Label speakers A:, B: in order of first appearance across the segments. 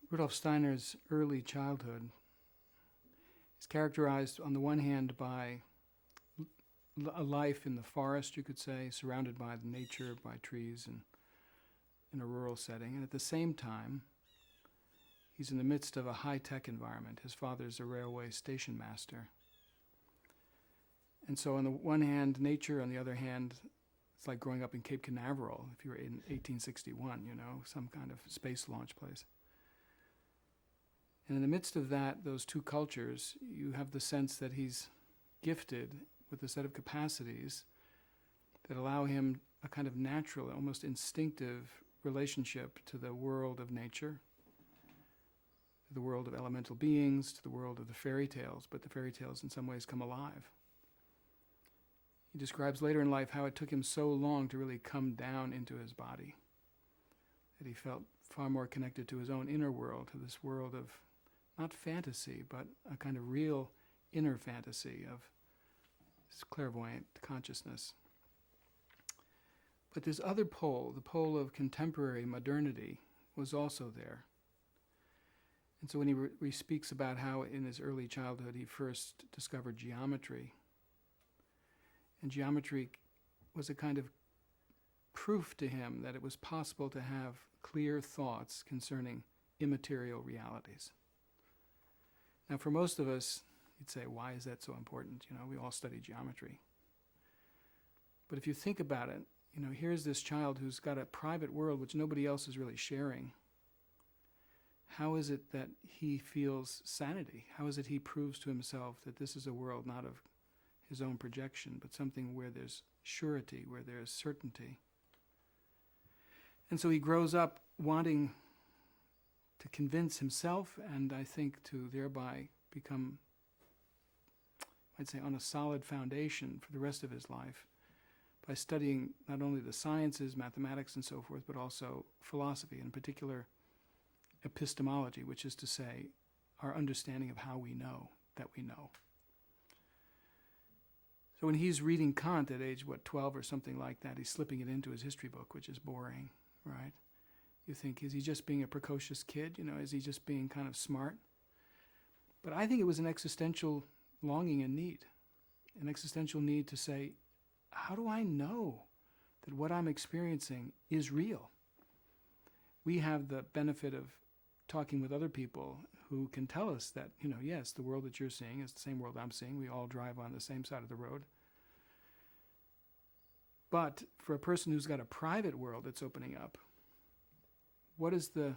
A: Rudolf Steiner's early childhood is characterized on the one hand by a life in the forest, you could say, surrounded by the nature, by trees, and in a rural setting. And at the same time, he's in the midst of a high-tech environment. His father's a railway station master. And so on the one hand, nature, on the other hand, it's like growing up in Cape Canaveral, if you were in 1861, some kind of space launch place. And in the midst of that, those two cultures, you have the sense that he's gifted with a set of capacities that allow him a kind of natural, almost instinctive relationship to the world of nature, to the world of elemental beings, to the world of the fairy tales, but the fairy tales in some ways come alive. He describes later in life how it took him so long to really come down into his body, that he felt far more connected to his own inner world, to this world of not fantasy, but a kind of real inner fantasy of this clairvoyant consciousness. But this other pole, the pole of contemporary modernity, was also there. And so when he speaks about how in his early childhood he first discovered geometry, and geometry was a kind of proof to him that it was possible to have clear thoughts concerning immaterial realities. Now, for most of us, you'd say, why is that so important? We all study geometry. But if you think about it, here's this child who's got a private world which nobody else is really sharing. How is it that he feels sanity? How is it he proves to himself that this is a world not of his own projection, but something where there's surety, where there's certainty? And so he grows up wanting to convince himself, and I think to thereby become, I'd say, on a solid foundation for the rest of his life, by studying not only the sciences, mathematics and so forth, but also philosophy, in particular epistemology, which is to say, our understanding of how we know that we know. So when he's reading Kant at age, 12 or something like that, he's slipping it into his history book, which is boring, right? You think, is he just being a precocious kid? Is he just being kind of smart? But I think it was an existential longing and need, an existential need to say, how do I know that what I'm experiencing is real? We have the benefit of talking with other people who can tell us that, yes, the world that you're seeing is the same world I'm seeing. We all drive on the same side of the road. But for a person who's got a private world that's opening up, what is the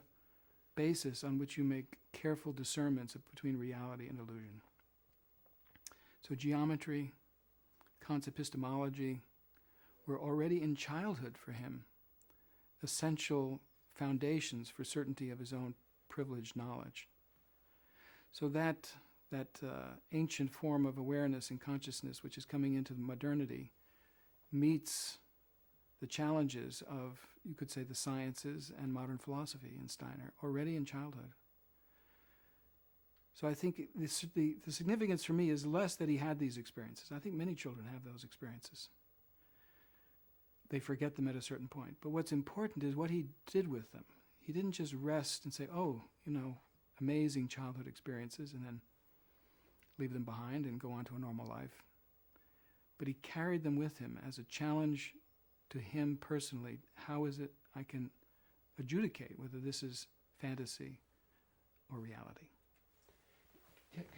A: basis on which you make careful discernments between reality and illusion? So geometry, Kant's epistemology were already in childhood for him essential foundations for certainty of his own privileged knowledge. So that ancient form of awareness and consciousness which is coming into modernity meets the challenges of, you could say, the sciences and modern philosophy in Steiner already in childhood. So I think the significance for me is less that he had these experiences. I think many children have those experiences. They forget them at a certain point. But what's important is what he did with them. He didn't just rest and say, amazing childhood experiences, and then leave them behind and go on to a normal life. But he carried them with him as a challenge to him personally. How is it I can adjudicate whether this is fantasy or reality?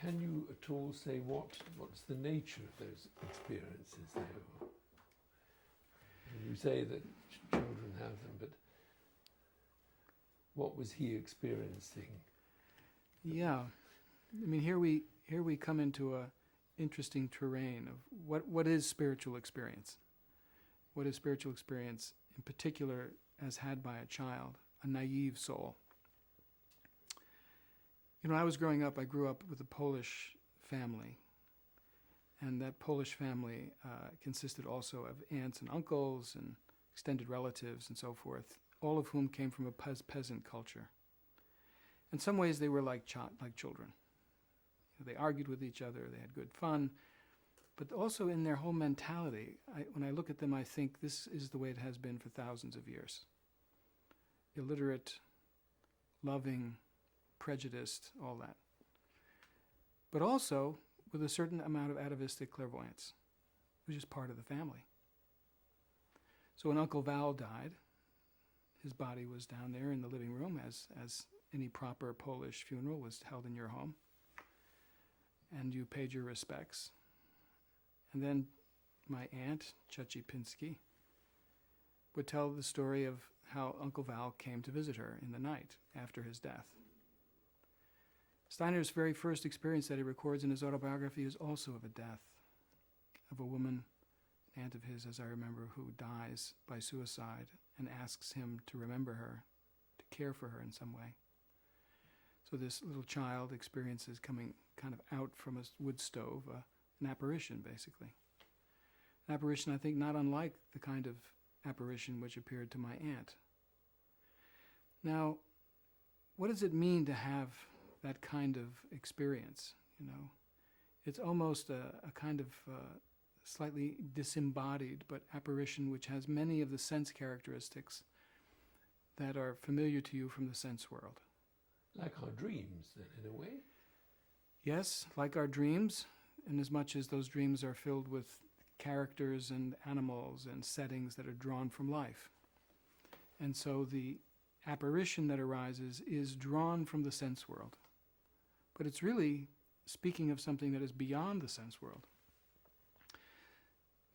B: Can you at all say what's the nature of those experiences there? You say that children have them, but what was he experiencing?
A: Yeah, here we come into a interesting terrain of what is spiritual experience. What is spiritual experience in particular as had by a child, a naive soul? I was growing up, I grew up with a Polish family. And that Polish family consisted also of aunts and uncles and extended relatives and so forth, all of whom came from a peasant culture. In some ways, they were like children. They argued with each other, they had good fun, but also in their whole mentality, when I look at them, I think this is the way it has been for thousands of years. Illiterate, loving, prejudiced, all that. But also with a certain amount of atavistic clairvoyance, which is part of the family. So when Uncle Val died, his body was down there in the living room, as any proper Polish funeral was held in your home. And you paid your respects. And then my aunt, Cioci Pinsky, would tell the story of how Uncle Val came to visit her in the night after his death. Steiner's very first experience that he records in his autobiography is also of a death, of a woman, aunt of his, as I remember, who dies by suicide and asks him to remember her, to care for her in some way. So this little child experiences coming kind of out from a wood stove, an apparition, basically. An apparition, I think, not unlike the kind of apparition which appeared to my aunt. Now, what does it mean to have that kind of experience? You know, it's almost a kind of slightly disembodied but apparition which has many of the sense characteristics that are familiar to you from the sense world.
B: Like our dreams, then, in a way?
A: Yes, like our dreams, in as much as those dreams are filled with characters and animals and settings that are drawn from life. And so the apparition that arises is drawn from the sense world. But it's really speaking of something that is beyond the sense world.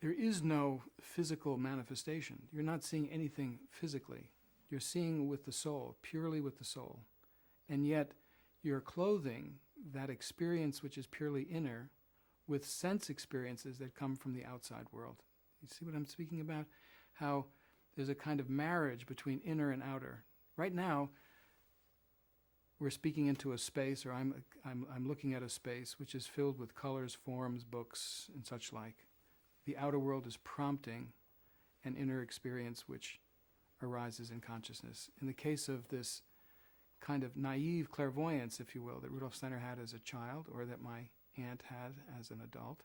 A: There is no physical manifestation. You're not seeing anything physically. You're seeing with the soul, purely with the soul. And yet you're clothing that experience which is purely inner with sense experiences that come from the outside world. You see what I'm speaking about? How there's a kind of marriage between inner and outer. Right now, we're speaking into a space, or I'm looking at a space which is filled with colors, forms, books, and such like. The outer world is prompting an inner experience which arises in consciousness. In the case of this kind of naive clairvoyance, if you will, that Rudolf Steiner had as a child, or that my aunt had as an adult,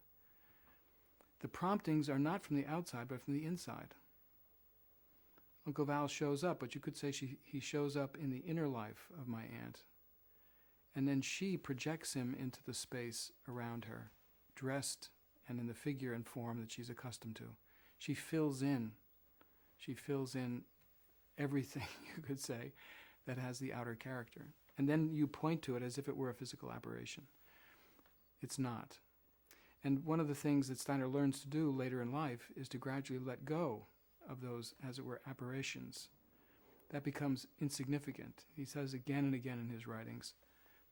A: the promptings are not from the outside, but from the inside. Uncle Val shows up, but you could say he shows up in the inner life of my aunt. And then she projects him into the space around her, dressed and in the figure and form that she's accustomed to. She fills in everything, you could say, that has the outer character. And then you point to it as if it were a physical aberration. It's not. And one of the things that Steiner learns to do later in life is to gradually let go of those, as it were, apparitions. That becomes insignificant. He says again and again in his writings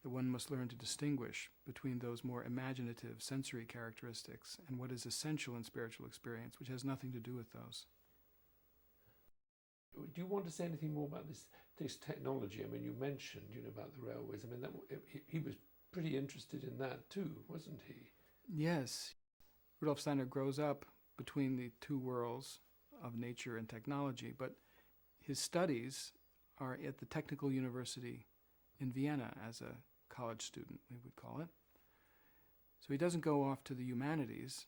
A: that one must learn to distinguish between those more imaginative sensory characteristics and what is essential in spiritual experience, which has nothing to do with those.
B: Do you want to say anything more about this technology? I mean, you mentioned, about the railways. I mean, he was pretty interested in that too, wasn't he?
A: Yes. Rudolf Steiner grows up between the two worlds of nature and technology, but his studies are at the Technical University in Vienna as a college student, we would call it. So he doesn't go off to the humanities,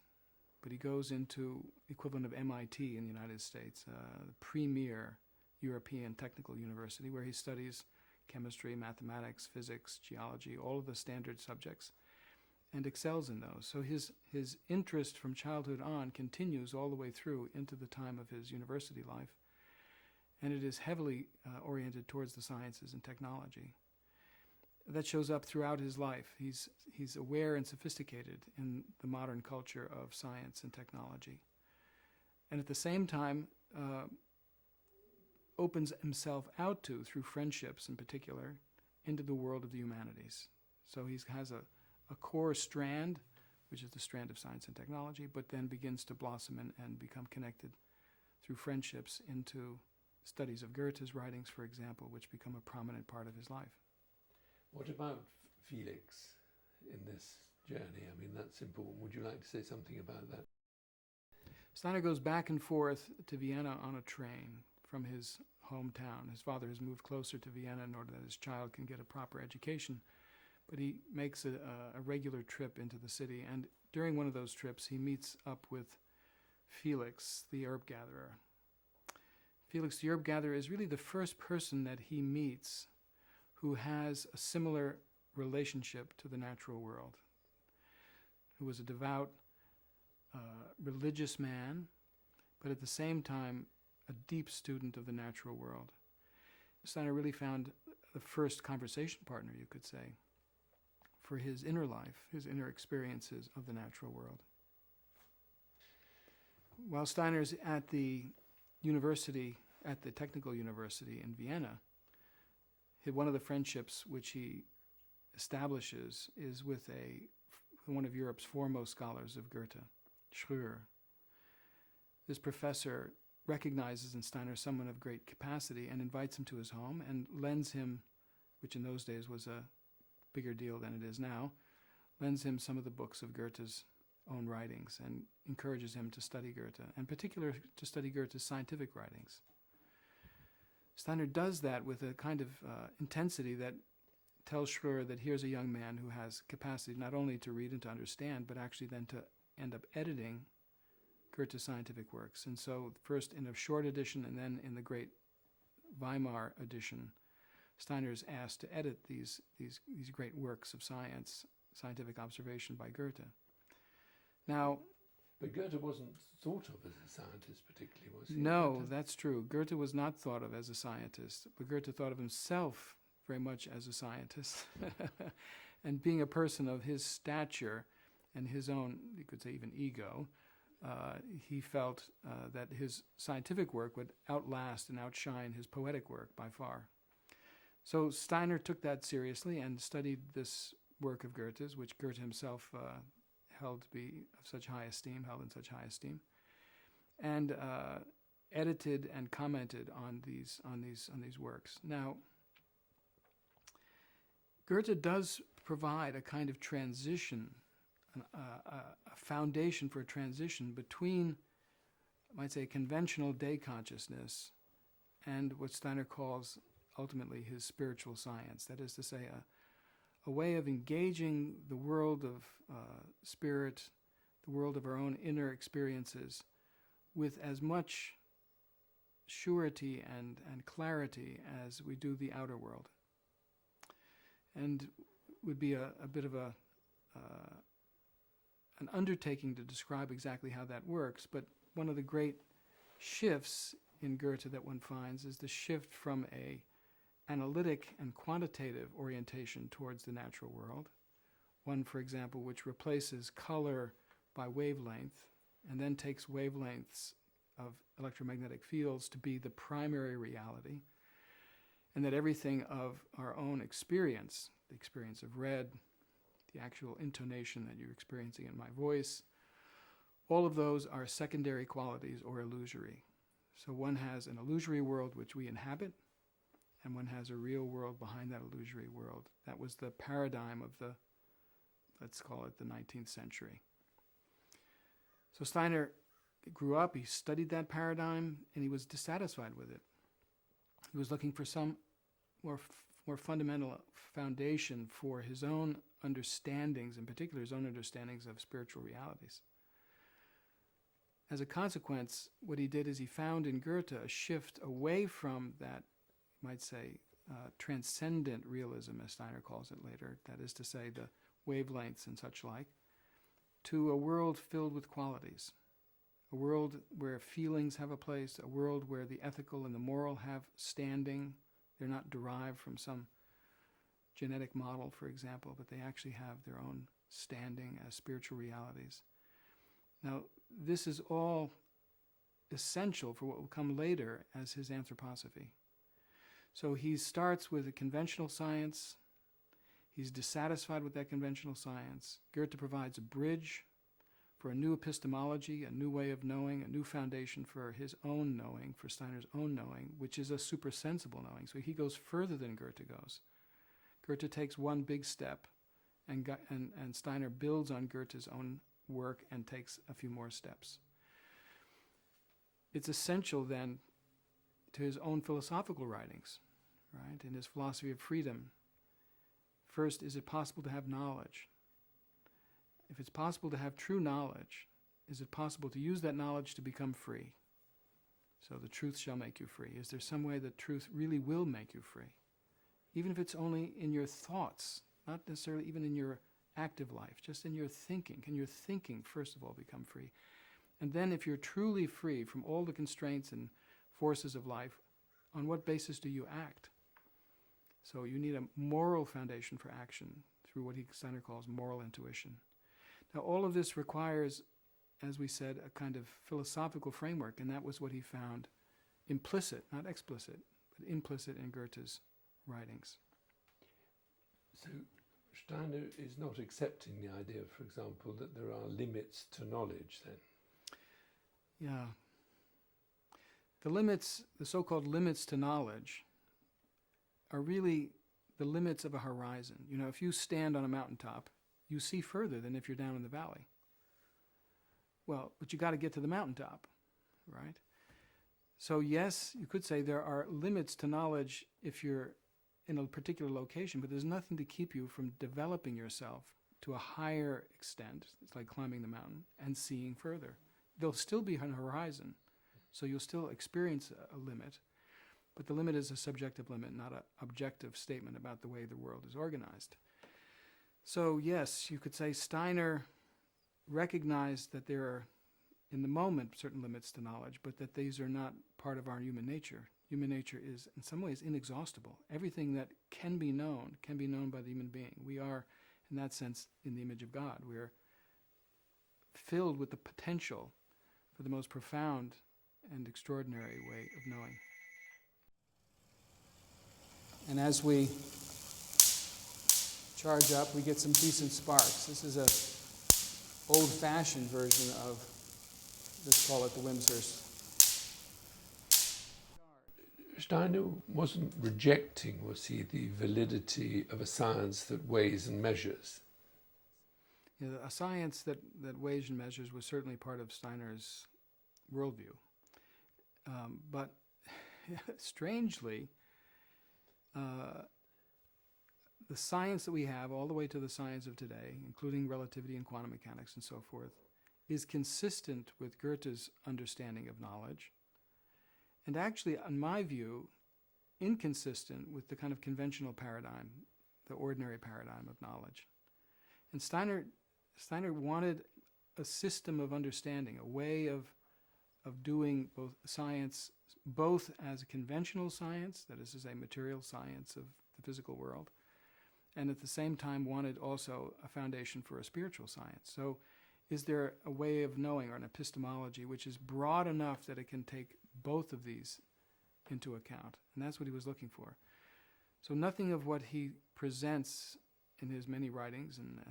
A: but he goes into the equivalent of MIT in the United States, the premier European technical university, where he studies chemistry, mathematics, physics, geology, all of the standard subjects, and excels in those. So his interest from childhood on continues all the way through into the time of his university life, and it is heavily oriented towards the sciences and technology. That shows up throughout his life. He's aware and sophisticated in the modern culture of science and technology. And at the same time, opens himself out to, through friendships in particular, into the world of the humanities. So he has a core strand, which is the strand of science and technology, but then begins to blossom and become connected through friendships into studies of Goethe's writings, for example, which become a prominent part of his life.
B: What about Felix in this journey? I mean, that's important. Would you like to say something about that?
A: Steiner goes back and forth to Vienna on a train from his hometown. His father has moved closer to Vienna in order that his child can get a proper education. But he makes a regular trip into the city. And during one of those trips, he meets up with Felix, the herb gatherer. Felix, the herb gatherer, is really the first person that he meets who has a similar relationship to the natural world, who was a devout, religious man, but at the same time a deep student of the natural world. Steiner really found the first conversation partner, you could say, for his inner life, his inner experiences of the natural world. While Steiner's at the university, at the Technical University in Vienna, one of the friendships which he establishes is with one of Europe's foremost scholars of Goethe, Schröer. This professor recognizes in Steiner someone of great capacity and invites him to his home and lends him, which in those days was a bigger deal than it is now, lends him some of the books of Goethe's own writings and encourages him to study Goethe, and particularly to study Goethe's scientific writings. Steiner does that with a kind of intensity that tells Schröer that here's a young man who has capacity not only to read and to understand, but actually then to end up editing Goethe's scientific works. And so first in a short edition and then in the great Weimar edition, Steiner is asked to edit these great works of science, scientific observation by Goethe. Now,
B: but Goethe wasn't thought of as a scientist particularly, was he?
A: No, that's true. Goethe was not thought of as a scientist, but Goethe thought of himself very much as a scientist. And being a person of his stature and his own, you could say even ego, he felt that his scientific work would outlast and outshine his poetic work by far. So Steiner took that seriously and studied this work of Goethe's, which Goethe himself held to be of such high esteem, held in such high esteem, and edited and commented on these works. Now, Goethe does provide a kind of transition, a foundation for a transition between, I might say, conventional day consciousness and what Steiner calls ultimately his spiritual science. That is to say, a way of engaging the world of spirit, the world of our own inner experiences, with as much surety and clarity as we do the outer world. And would be a bit of an undertaking to describe exactly how that works, but one of the great shifts in Goethe that one finds is the shift from a analytic and quantitative orientation towards the natural world. One, for example, which replaces color by wavelength and then takes wavelengths of electromagnetic fields to be the primary reality, and that everything of our own experience, the experience of red, the actual intonation that you're experiencing in my voice, all of those are secondary qualities or illusory. So one has an illusory world which we inhabit, and one has a real world behind that illusory world. That was the paradigm of the, let's call it the 19th century. So Steiner grew up, he studied that paradigm, and he was dissatisfied with it. He was looking for some more fundamental foundation for his own understandings, in particular his own understandings of spiritual realities. As a consequence, what he did is he found in Goethe a shift away from that, you might say, transcendent realism, as Steiner calls it later, that is to say the wavelengths and such like, to a world filled with qualities, a world where feelings have a place, a world where the ethical and the moral have standing. They're not derived from some genetic model, for example, but they actually have their own standing as spiritual realities. Now, this is all essential for what will come later as his anthroposophy. So he starts with a conventional science. He's dissatisfied with that conventional science. Goethe provides a bridge for a new epistemology, a new way of knowing, a new foundation for his own knowing, for Steiner's own knowing, which is a supersensible knowing. So he goes further than Goethe goes. Goethe takes one big step, and Steiner builds on Goethe's own work and takes a few more steps. It's essential then to his own philosophical writings, right? In his philosophy of freedom. First, is it possible to have knowledge? If it's possible to have true knowledge, is it possible to use that knowledge to become free? So the truth shall make you free. Is there some way that truth really will make you free? even if it's only in your thoughts, not necessarily even in your active life, just in your thinking. Can your thinking, first of all, become free? And then if you're truly free from all the constraints and forces of life, on what basis do you act? So you need a moral foundation for action through what Steiner calls moral intuition. Now all of this requires, as we said, a kind of philosophical framework, and that was what he found implicit, not explicit, but implicit in Goethe's writings.
B: So Steiner is not accepting the idea, for example, that there are limits to knowledge then?
A: Yeah. The limits, the so-called limits to knowledge, are really the limits of a horizon. You know, if you stand on a mountaintop, you see further than if you're down in the valley. Well, but you got to get to the mountaintop, right? So yes, you could say there are limits to knowledge if you're in a particular location, but there's nothing to keep you from developing yourself to a higher extent. It's like climbing the mountain and seeing further. There'll still be a horizon, so you'll still experience a limit, but the limit is a subjective limit, not an objective statement about the way the world is organized. So yes, you could say Steiner recognized that there are, in the moment, certain limits to knowledge, but that these are not part of our human nature. Human nature is, in some ways, inexhaustible. Everything that can be known by the human being. We are, in that sense, in the image of God. We are filled with the potential for the most profound and extraordinary way of knowing. And as we charge up, we get some decent sparks. This is a old-fashioned version of, let's call it the Wimshurst.
B: Steiner wasn't rejecting, was he, the validity of a science that weighs and measures?
A: You know, a science that weighs and measures was certainly part of Steiner's worldview. But strangely, the science that we have, all the way to the science of today, including relativity and quantum mechanics and so forth, is consistent with Goethe's understanding of knowledge, and actually, in my view, inconsistent with the kind of conventional paradigm, the ordinary paradigm of knowledge. And Steiner wanted a system of understanding, a way of doing both science, both as a conventional science, that is to say, material science of the physical world, and at the same time wanted also a foundation for a spiritual science. So is there a way of knowing, or an epistemology, which is broad enough that it can take both of these into account? And that's what he was looking for. So nothing of what he presents in his many writings and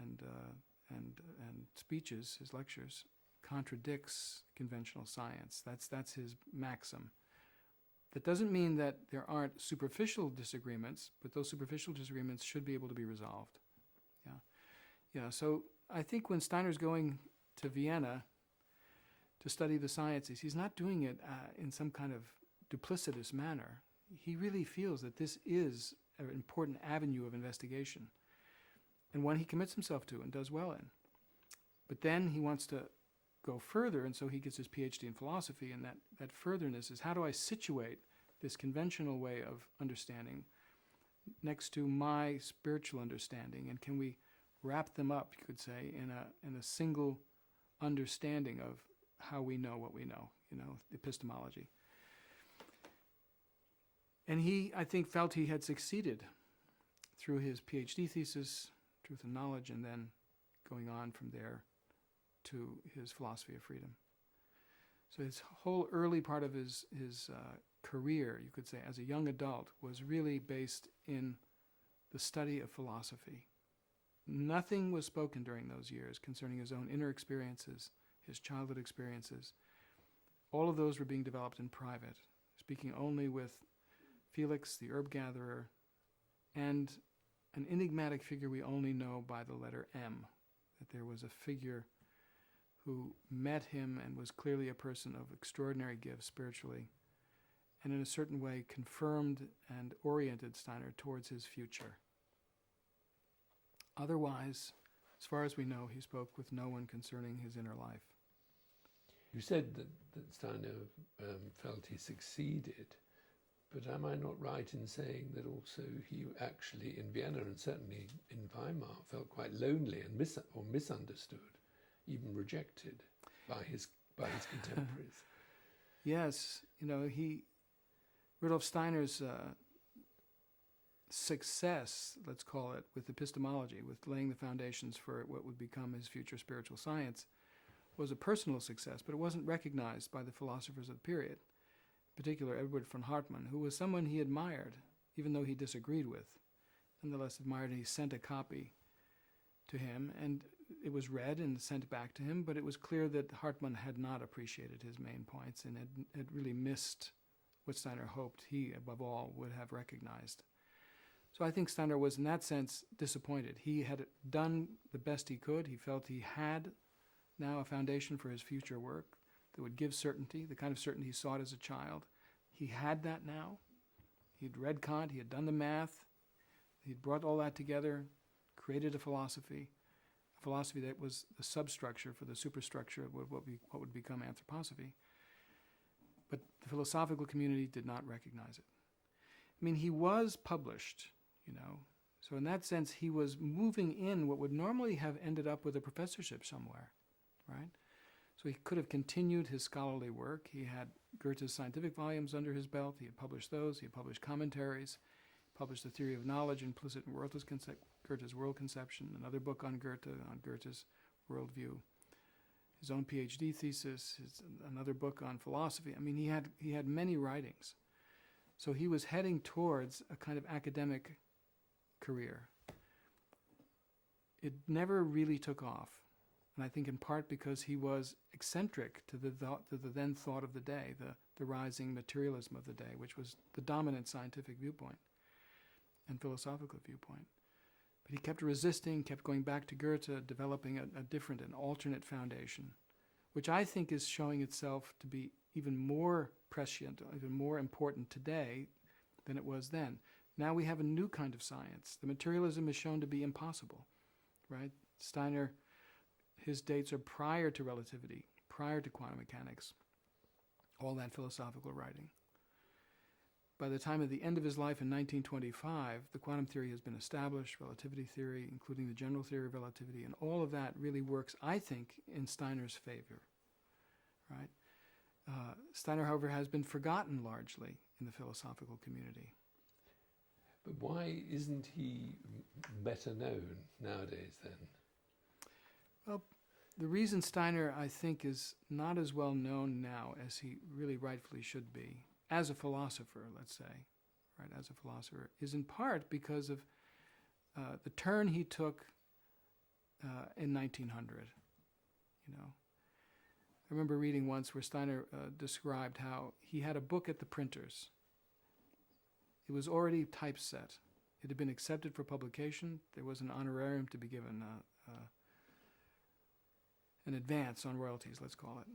A: speeches, his lectures, contradicts conventional science. That's his maxim. That doesn't mean that there aren't superficial disagreements, but those superficial disagreements should be able to be resolved. Yeah. So I think when Steiner's going to Vienna to study the sciences, he's not doing it in some kind of duplicitous manner. He really feels that this is an important avenue of investigation, and one he commits himself to and does well in. But then he wants to go further, and so he gets his PhD in philosophy, and that furtherness is, how do I situate this conventional way of understanding next to my spiritual understanding, and can we wrap them up, you could say, in a single understanding of how we know what we know, epistemology. And he, I think, felt he had succeeded through his PhD thesis, Truth and Knowledge, and then going on from there to his philosophy of freedom. So his whole early part of his career, you could say, as a young adult, was really based in the study of philosophy. Nothing was spoken during those years concerning his own inner experiences, his childhood experiences. All of those were being developed in private, speaking only with Felix, the herb gatherer, and an enigmatic figure we only know by the letter M, that there was a figure who met him and was clearly a person of extraordinary gifts spiritually, and in a certain way confirmed and oriented Steiner towards his future. Otherwise, as far as we know, he spoke with no one concerning his inner life.
B: You said that Steiner felt he succeeded, But am I not right in saying that also he actually in Vienna and certainly in Weimar felt quite lonely and misunderstood, even rejected by his contemporaries?
A: Yes, Rudolf Steiner's success, let's call it, with epistemology, with laying the foundations for what would become his future spiritual science, was a personal success, but it wasn't recognized by the philosophers of the period, in particular Edward von Hartmann, who was someone he admired, even though he disagreed with. Nonetheless admired, and he sent a copy to him, and it was read and sent back to him, but it was clear that Hartmann had not appreciated his main points and had really missed what Steiner hoped he, above all, would have recognized. So I think Steiner was, in that sense, disappointed. He had done the best he could. He felt he had now a foundation for his future work that would give certainty, the kind of certainty he sought as a child. He had that now. He'd read Kant, he had done the math, he'd brought all that together, created a philosophy that was the substructure for the superstructure of what would become anthroposophy. But the philosophical community did not recognize it. I mean, he was published, so in that sense, he was moving in what would normally have ended up with a professorship somewhere, right? So he could have continued his scholarly work. He had Goethe's scientific volumes under his belt. He had published those. He had published commentaries, published The Theory of Knowledge, Implicit and Goethe's World Conception, another book on Goethe's worldview, his own PhD thesis, another book on philosophy. I mean, he had many writings. So he was heading towards a kind of academic career. It never really took off, and I think in part because he was eccentric to the then thought of the day, the rising materialism of the day, which was the dominant scientific viewpoint and philosophical viewpoint. But he kept resisting, kept going back to Goethe, developing a different and alternate foundation, which I think is showing itself to be even more prescient, even more important today than it was then. Now we have a new kind of science. The materialism is shown to be impossible, right? Steiner, his dates are prior to relativity, prior to quantum mechanics, all that philosophical writing. By the time of the end of his life in 1925, the quantum theory has been established, relativity theory, including the general theory of relativity, and all of that really works, I think, in Steiner's favor, right? Steiner, however, has been forgotten largely in the philosophical community.
B: But why isn't he better known nowadays then?
A: Well, the reason Steiner, I think, is not as well known now as he really rightfully should be, as a philosopher, let's say, right, as a philosopher, is in part because of the turn he took in 1900, I remember reading once where Steiner described how he had a book at the printers. It was already typeset. It had been accepted for publication. There was an honorarium to be given, an advance on royalties, let's call it.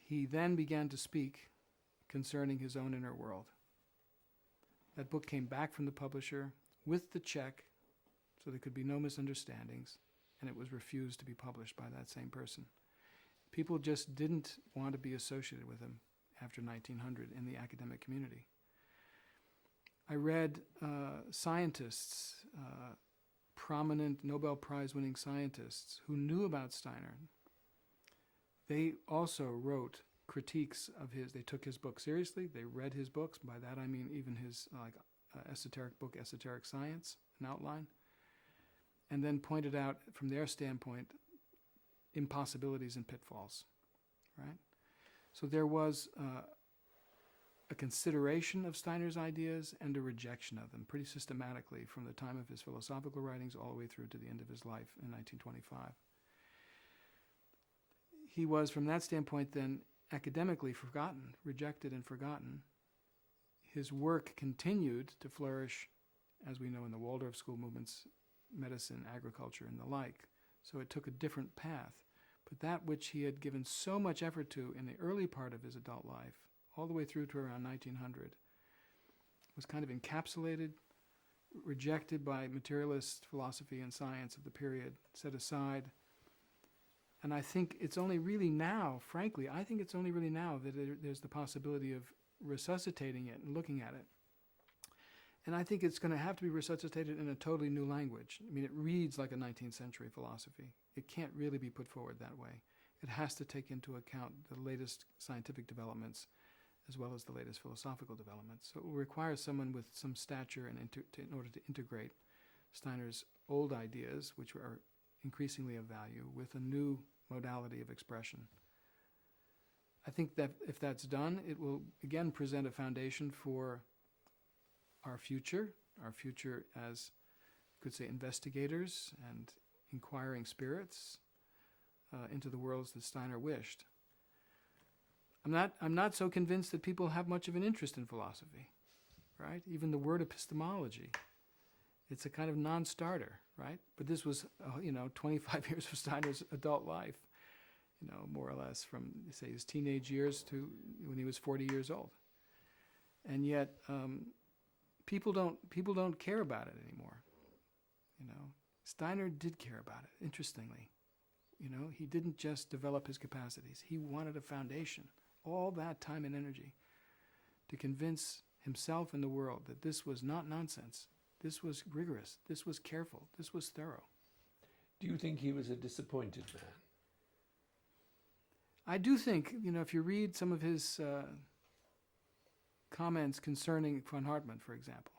A: He then began to speak concerning his own inner world. That book came back from the publisher with the check, so there could be no misunderstandings, and it was refused to be published by that same person. People just didn't want to be associated with him after 1900 in the academic community. I read scientists, prominent Nobel Prize-winning scientists who knew about Steiner. They also wrote critiques of his. They took his book seriously. They read his books. By that I mean even his esoteric book, Esoteric Science, an outline, and then pointed out from their standpoint impossibilities and pitfalls, right? So there was a consideration of Steiner's ideas and a rejection of them pretty systematically from the time of his philosophical writings all the way through to the end of his life in 1925. He was, from that standpoint, then academically forgotten, rejected and forgotten. His work continued to flourish, as we know, in the Waldorf school movements, medicine, agriculture, and the like. So it took a different path. But that which he had given so much effort to in the early part of his adult life, all the way through to around 1900, was kind of encapsulated, rejected by materialist philosophy and science of the period, set aside. And I think it's only really now, frankly, I think it's only really now that there's the possibility of resuscitating it and looking at it. And I think it's going to have to be resuscitated in a totally new language. I mean, it reads like a 19th century philosophy. It can't really be put forward that way. It has to take into account the latest scientific developments as well as the latest philosophical developments. So it will require someone with some stature in order to integrate Steiner's old ideas, which are increasingly of value, with a new modality of expression. I think that if that's done, it will again present a foundation for our future as, you could say, investigators and inquiring spirits into the worlds that Steiner wished. I'm not so convinced that people have much of an interest in philosophy, right? Even the word epistemology, it's a kind of non-starter, right? But this was, 25 years of Steiner's adult life, more or less from, say, his teenage years to when he was 40 years old. And yet, people don't care about it anymore. Steiner did care about it, interestingly. He didn't just develop his capacities. He wanted a foundation, all that time and energy, to convince himself and the world that this was not nonsense. This was rigorous. This was careful. This was thorough.
B: Do you think he was a disappointed man?
A: I do think, if you read some of his comments concerning von Hartmann, for example,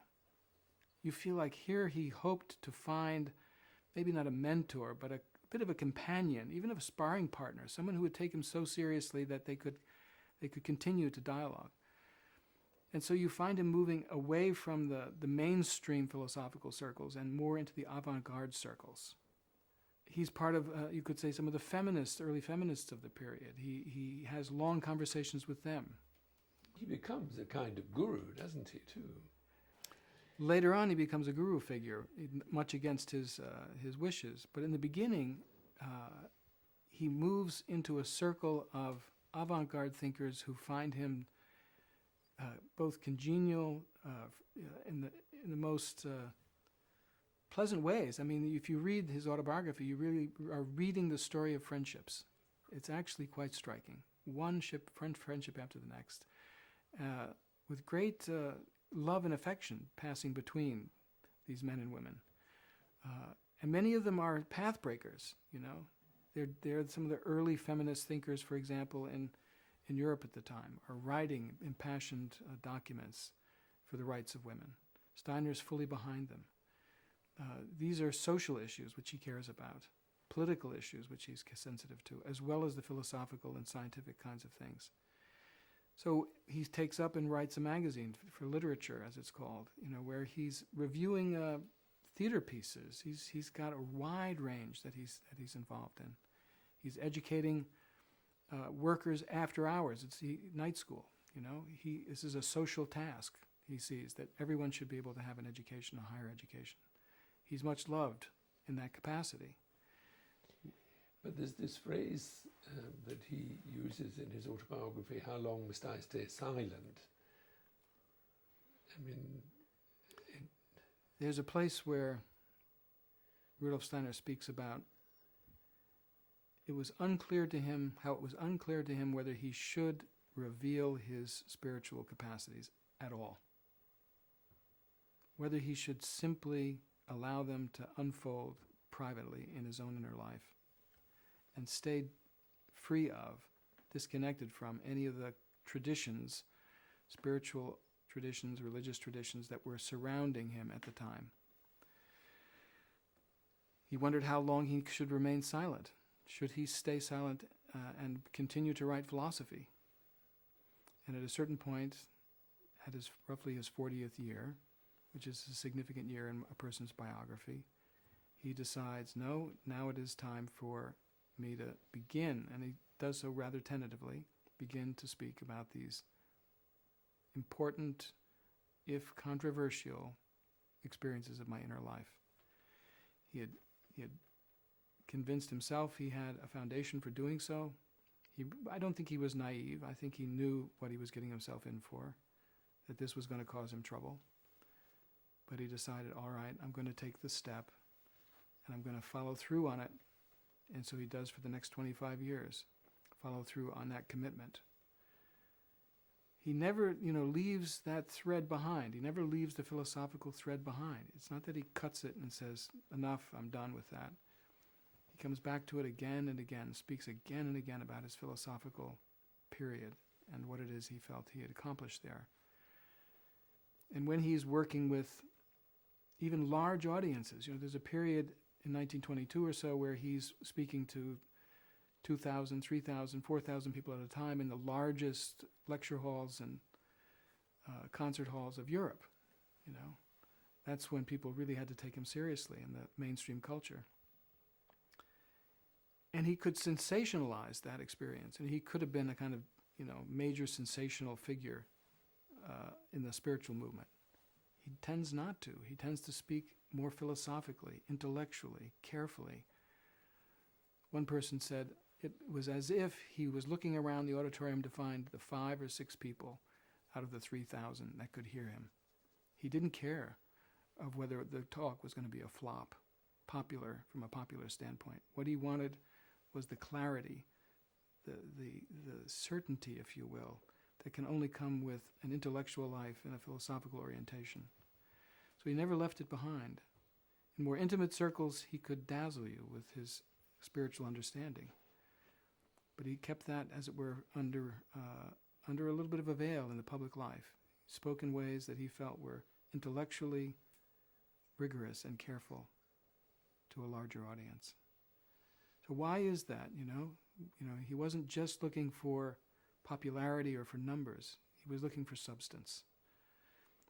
A: you feel like here he hoped to find maybe not a mentor, but a bit of a companion, even a sparring partner, someone who would take him so seriously that they could continue to dialogue. And so you find him moving away from the mainstream philosophical circles and more into the avant-garde circles. He's part of, you could say, some of the early feminists of the period. He has long conversations with them.
B: He becomes a kind of guru, doesn't he, too?
A: Later on, he becomes a guru figure, much against his wishes. But in the beginning, he moves into a circle of avant-garde thinkers who find him both congenial in the most pleasant ways. I mean, if you read his autobiography, you really are reading the story of friendships. It's actually quite striking. One friendship after the next, with great love and affection passing between these men and women. And many of them are path breakers, They're some of the early feminist thinkers, for example, in Europe at the time, are writing impassioned documents for the rights of women. Steiner's fully behind them. These are social issues which he cares about, political issues which he's sensitive to, as well as the philosophical and scientific kinds of things. So he takes up and writes a magazine for literature, as it's called, where he's reviewing theater pieces. He's got a wide range that he's involved in. He's educating workers after hours. It's night school. This is a social task. He sees that everyone should be able to have an education, a higher education. He's much loved in that capacity.
B: But there's this phrase that he uses in his autobiography, "How long must I stay silent?" I mean,
A: there's a place where Rudolf Steiner speaks about it was unclear to him whether he should reveal his spiritual capacities at all, whether he should simply allow them to unfold privately in his own inner life and stay free of, disconnected from any of the traditions, spiritual traditions, religious traditions that were surrounding him at the time. He wondered how long he should remain silent. Should he stay silent and continue to write philosophy? And at a certain point, at roughly his 40th year, which is a significant year in a person's biography, he decides, no, now it is time for me to begin, and he does so rather tentatively, begin to speak about these important, if controversial, experiences of my inner life. He had convinced himself he had a foundation for doing so. I don't think he was naive. I think he knew what he was getting himself in for, that this was going to cause him trouble. But he decided, all right, I'm going to take this step, and I'm going to follow through on it. And so he does for the next 25 years, follow through on that commitment. he never, leaves that thread behind. He never leaves the philosophical thread behind. It's not that he cuts it and says, enough, I'm done with that. He comes back to it again and again, speaks again and again about his philosophical period and what it is he felt he had accomplished there. And when he's working with even large audiences, there's a period in 1922 or so where he's speaking to 2,000, 3,000, 4,000 people at a time in the largest lecture halls and concert halls of Europe. That's when people really had to take him seriously in the mainstream culture. And he could sensationalize that experience, and he could have been a kind of, major sensational figure in the spiritual movement. He tends not to. He tends to speak more philosophically, intellectually, carefully. One person said it was as if he was looking around the auditorium to find the 5 or 6 people out of the 3,000 that could hear him. He didn't care of whether the talk was going to be a flop, popular from a popular standpoint. What he wanted was the clarity, the certainty, if you will, that can only come with an intellectual life and a philosophical orientation. So he never left it behind. In more intimate circles, he could dazzle you with his spiritual understanding. But he kept that, as it were, under a little bit of a veil in the public life. He spoke in ways that he felt were intellectually rigorous and careful to a larger audience. So why is that, He wasn't just looking for popularity or for numbers. He was looking for substance.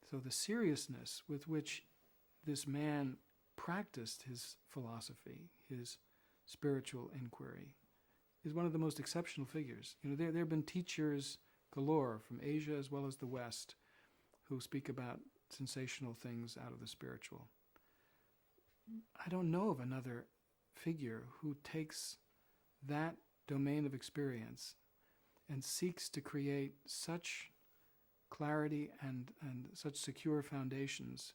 A: So the seriousness with which this man practiced his philosophy, his spiritual inquiry, is one of the most exceptional figures. There have been teachers galore from Asia as well as the West who speak about sensational things out of the spiritual. I don't know of another figure who takes that domain of experience and seeks to create such clarity and such secure foundations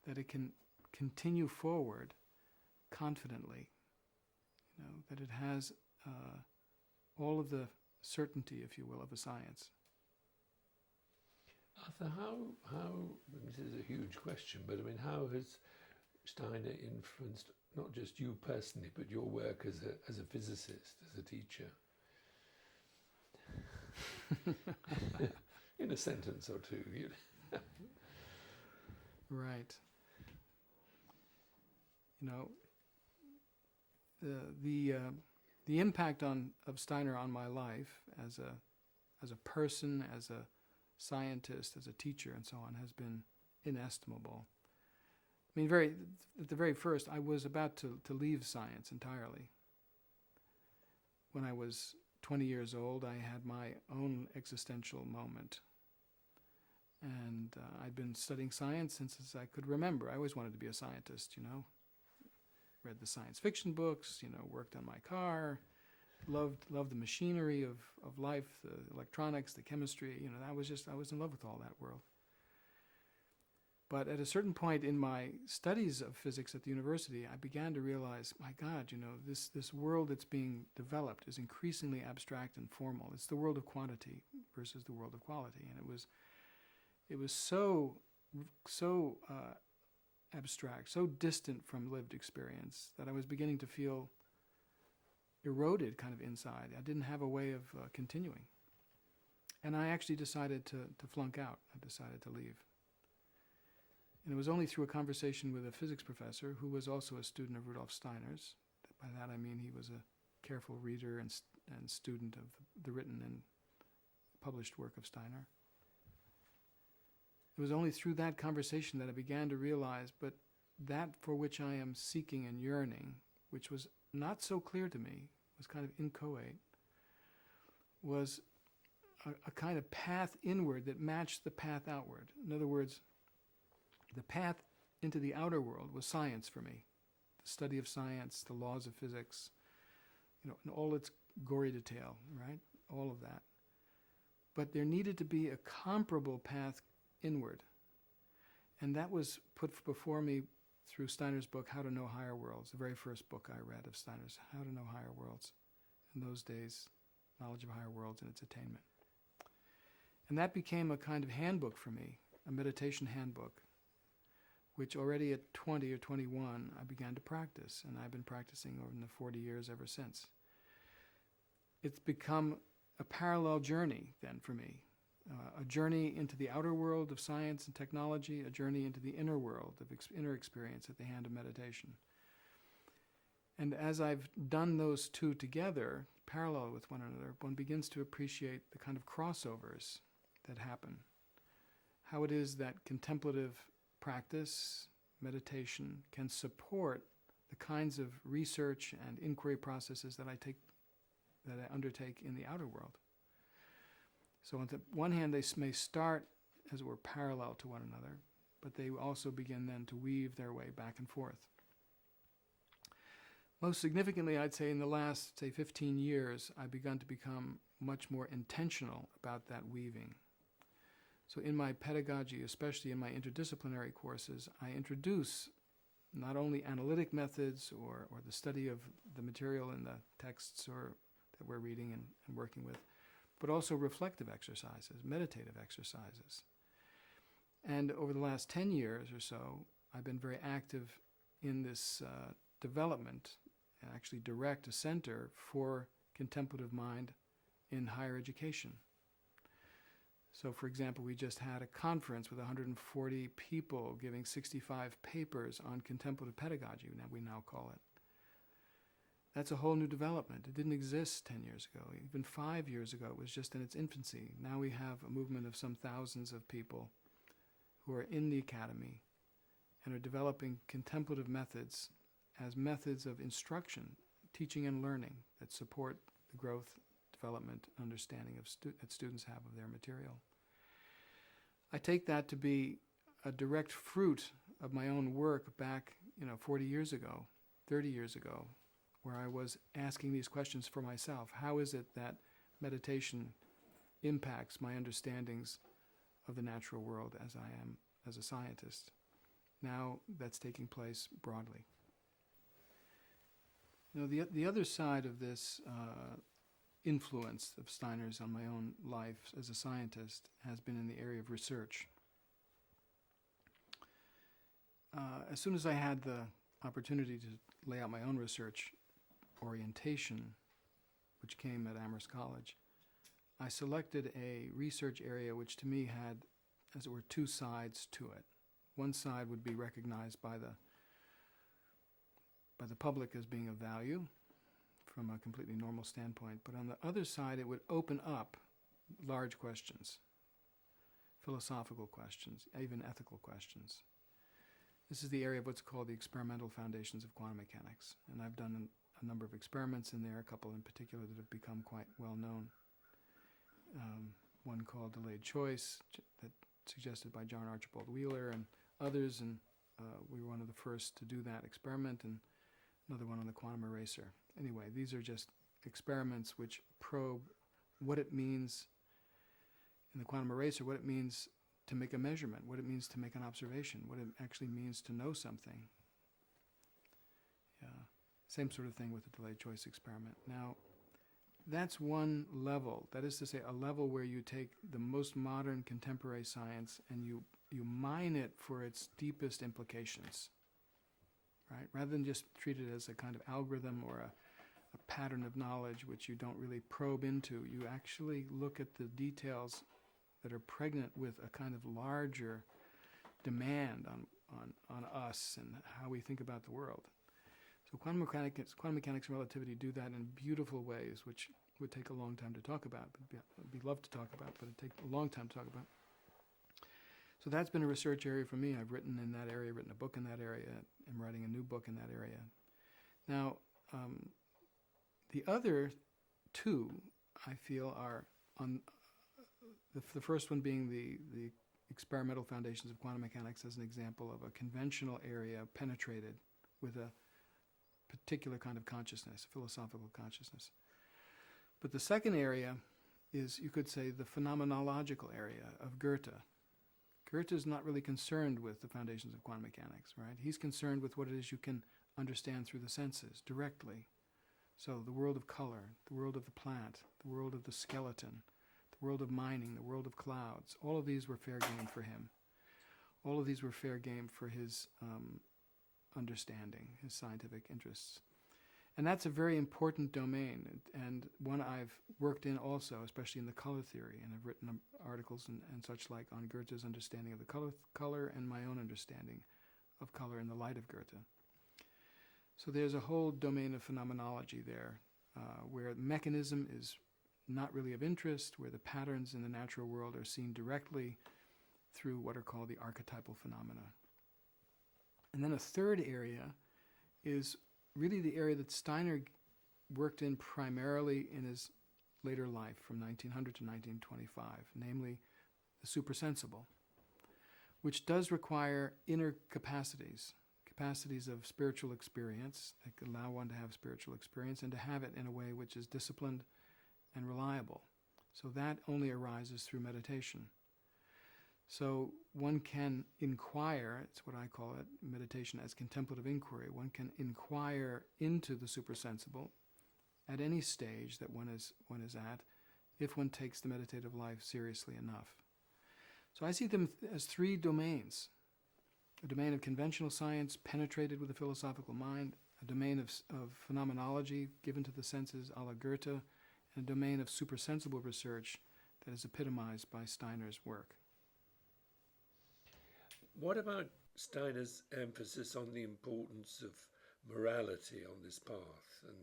A: that it can continue forward confidently, that it has all of the certainty, if you will, of a science.
B: Arthur, how this is a huge question, but how has Steiner influenced not just you personally, but your work as a physicist, as a teacher? In a sentence or two.
A: Right. The impact of Steiner on my life as a person, as a scientist, as a teacher, and so on, has been inestimable. At the very first, I was about to leave science entirely. When I was 20 years old, I had my own existential moment. And I'd been studying science since I could remember. I always wanted to be a scientist, Read the science fiction books, worked on my car, loved the machinery of life, the electronics, the chemistry, I was in love with all that world. But at a certain point in my studies of physics at the university, I began to realize, my God, this world that's being developed is increasingly abstract and formal. It's the world of quantity versus the world of quality. And it was so abstract, so distant from lived experience, that I was beginning to feel eroded kind of inside. I didn't have a way of continuing. And I actually decided to flunk out. I decided to leave. And it was only through a conversation with a physics professor who was also a student of Rudolf Steiner's. By that I mean he was a careful reader and student of the written and published work of Steiner. It was only through that conversation that I began to realize, but that for which I am seeking and yearning, which was not so clear to me, was kind of inchoate, was a kind of path inward that matched the path outward. In other words, the path into the outer world was science for me. The study of science, the laws of physics, in all its gory detail, right? All of that. But there needed to be a comparable path inward. And that was put before me through Steiner's book, How to Know Higher Worlds, the very first book I read of Steiner's, How to Know Higher Worlds. In those days, knowledge of higher worlds and its attainment. And that became a kind of handbook for me, a meditation handbook, which already at 20 or 21 I began to practice, and I've been practicing over the 40 years ever since. It's become a parallel journey then for me, a journey into the outer world of science and technology, a journey into the inner world of inner experience at the hand of meditation. And as I've done those two together, parallel with one another, one begins to appreciate the kind of crossovers that happen. How it is that contemplative practice, meditation, can support the kinds of research and inquiry processes that I undertake in the outer world. So on the one hand, they may start, as it were, parallel to one another, but they also begin then to weave their way back and forth. Most significantly, I'd say in the last, 15 years, I've begun to become much more intentional about that weaving. So in my pedagogy, especially in my interdisciplinary courses, I introduce not only analytic methods or the study of the material in the texts that we're reading and working with, but also reflective exercises, meditative exercises. And over the last 10 years or so, I've been very active in this development, and actually direct a center for contemplative mind in higher education. So, for example, we just had a conference with 140 people giving 65 papers on contemplative pedagogy, we now call it. That's a whole new development. It didn't exist 10 years ago. Even 5 years ago, it was just in its infancy. Now we have a movement of some thousands of people who are in the academy and are developing contemplative methods as methods of instruction, teaching and learning that support the growth, development, understanding that students have of their material. I take that to be a direct fruit of my own work back, 40 years ago, 30 years ago, where I was asking these questions for myself. How is it that meditation impacts my understandings of the natural world as I am as a scientist? Now that's taking place broadly. The other side of this influence of Steiner's on my own life as a scientist has been in the area of research. As soon as I had the opportunity to lay out my own research orientation, which came at Amherst College, I selected a research area which to me had, as it were, two sides to it. One side would be recognized by the public as being of value from a completely normal standpoint, but on the other side it would open up large questions, philosophical questions, even ethical questions. This is the area of what's called the experimental foundations of quantum mechanics, and I've done a number of experiments in there, a couple in particular that have become quite well known. One called delayed choice, that suggested by John Archibald Wheeler and others, and we were one of the first to do that experiment, and another one on the quantum eraser. Anyway, these are just experiments which probe what it means in the quantum eraser, what it means to make a measurement, what it means to make an observation, what it actually means to know something. Same sort of thing with the delayed choice experiment. Now, that's one level. That is to say, a level where you take the most modern contemporary science and you mine it for its deepest implications, right? Rather than just treat it as a kind of algorithm or a pattern of knowledge which you don't really probe into, you actually look at the details that are pregnant with a kind of larger demand on us and how we think about the world. So quantum mechanics and relativity do that in beautiful ways, which would take a long time to talk about. I'd be loved to talk about, but it'd take a long time to talk about. So that's been a research area for me. I've written in that area, written a book in that area. I'm writing a new book in that area. Now, the other two, I feel, are on the first one being the experimental foundations of quantum mechanics as an example of a conventional area penetrated with a particular kind of consciousness, philosophical consciousness. But the second area is, you could say, the phenomenological area of Goethe. Goethe is not really concerned with the foundations of quantum mechanics, right? He's concerned with what it is you can understand through the senses directly. So the world of color, the world of the plant, the world of the skeleton, the world of mining, the world of clouds. All of these were fair game for him. All of these were fair game for his understanding, his scientific interests. And that's a very important domain, and one I've worked in also, especially in the color theory, and I've written articles and such like on Goethe's understanding of the color and my own understanding of color in the light of Goethe. So there's a whole domain of phenomenology there, where mechanism is not really of interest, where the patterns in the natural world are seen directly through what are called the archetypal phenomena. And then a third area is really the area that Steiner worked in primarily in his later life, from 1900 to 1925, namely the supersensible, which does require inner capacities of spiritual experience that allow one to have spiritual experience and to have it in a way which is disciplined and reliable. So that only arises through meditation. So one can inquire, it's what I call it, meditation as contemplative inquiry. One can inquire into the supersensible at any stage that one is at, if one takes the meditative life seriously enough. So I see them as three domains: a domain of conventional science penetrated with the philosophical mind, a domain of phenomenology given to the senses a la Goethe, and a domain of supersensible research that is epitomized by Steiner's work.
C: What about Steiner's emphasis on the importance of morality on this path and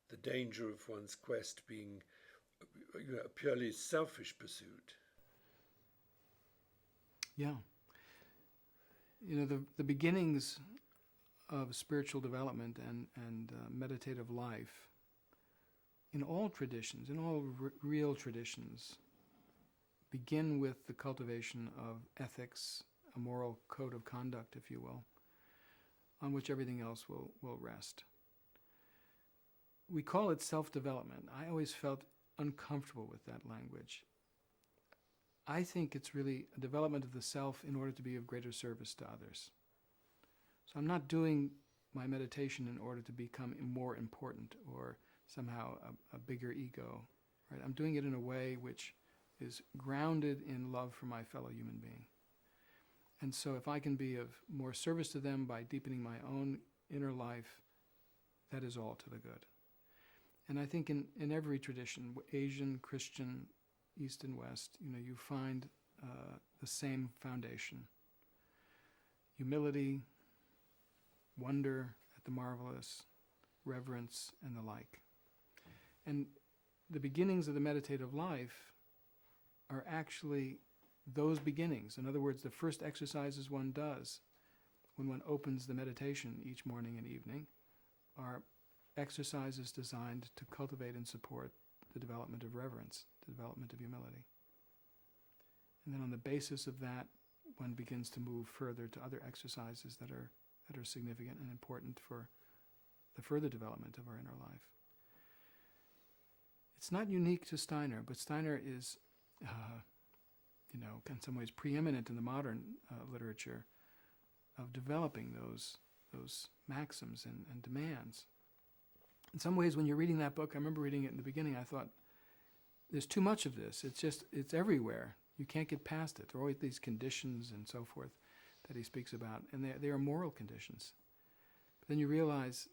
C: the danger of one's quest being a purely selfish pursuit?
A: Yeah. The beginnings of spiritual development and meditative life in all traditions, in all real traditions, begin with the cultivation of ethics, a moral code of conduct, if you will, on which everything else will rest. We call it self-development. I always felt uncomfortable with that language. I think it's really a development of the self in order to be of greater service to others. So I'm not doing my meditation in order to become more important or somehow a bigger ego. Right? I'm doing it in a way which is grounded in love for my fellow human being. And so if I can be of more service to them by deepening my own inner life, that is all to the good. And I think in every tradition, Asian, Christian, East and West, you find the same foundation: humility, wonder at the marvelous, reverence, and the like. And the beginnings of the meditative life are actually those beginnings. In other words, the first exercises one does when one opens the meditation each morning and evening are exercises designed to cultivate and support the development of reverence, the development of humility. And then on the basis of that, one begins to move further to other exercises that are significant and important for the further development of our inner life. It's not unique to Steiner, but Steiner is, in some ways preeminent in the modern literature of developing those maxims and demands. In some ways, when you're reading that book, I remember reading it in the beginning, I thought, there's too much of this. It's everywhere. You can't get past it. There are always these conditions and so forth that he speaks about, and they are moral conditions. But then you realize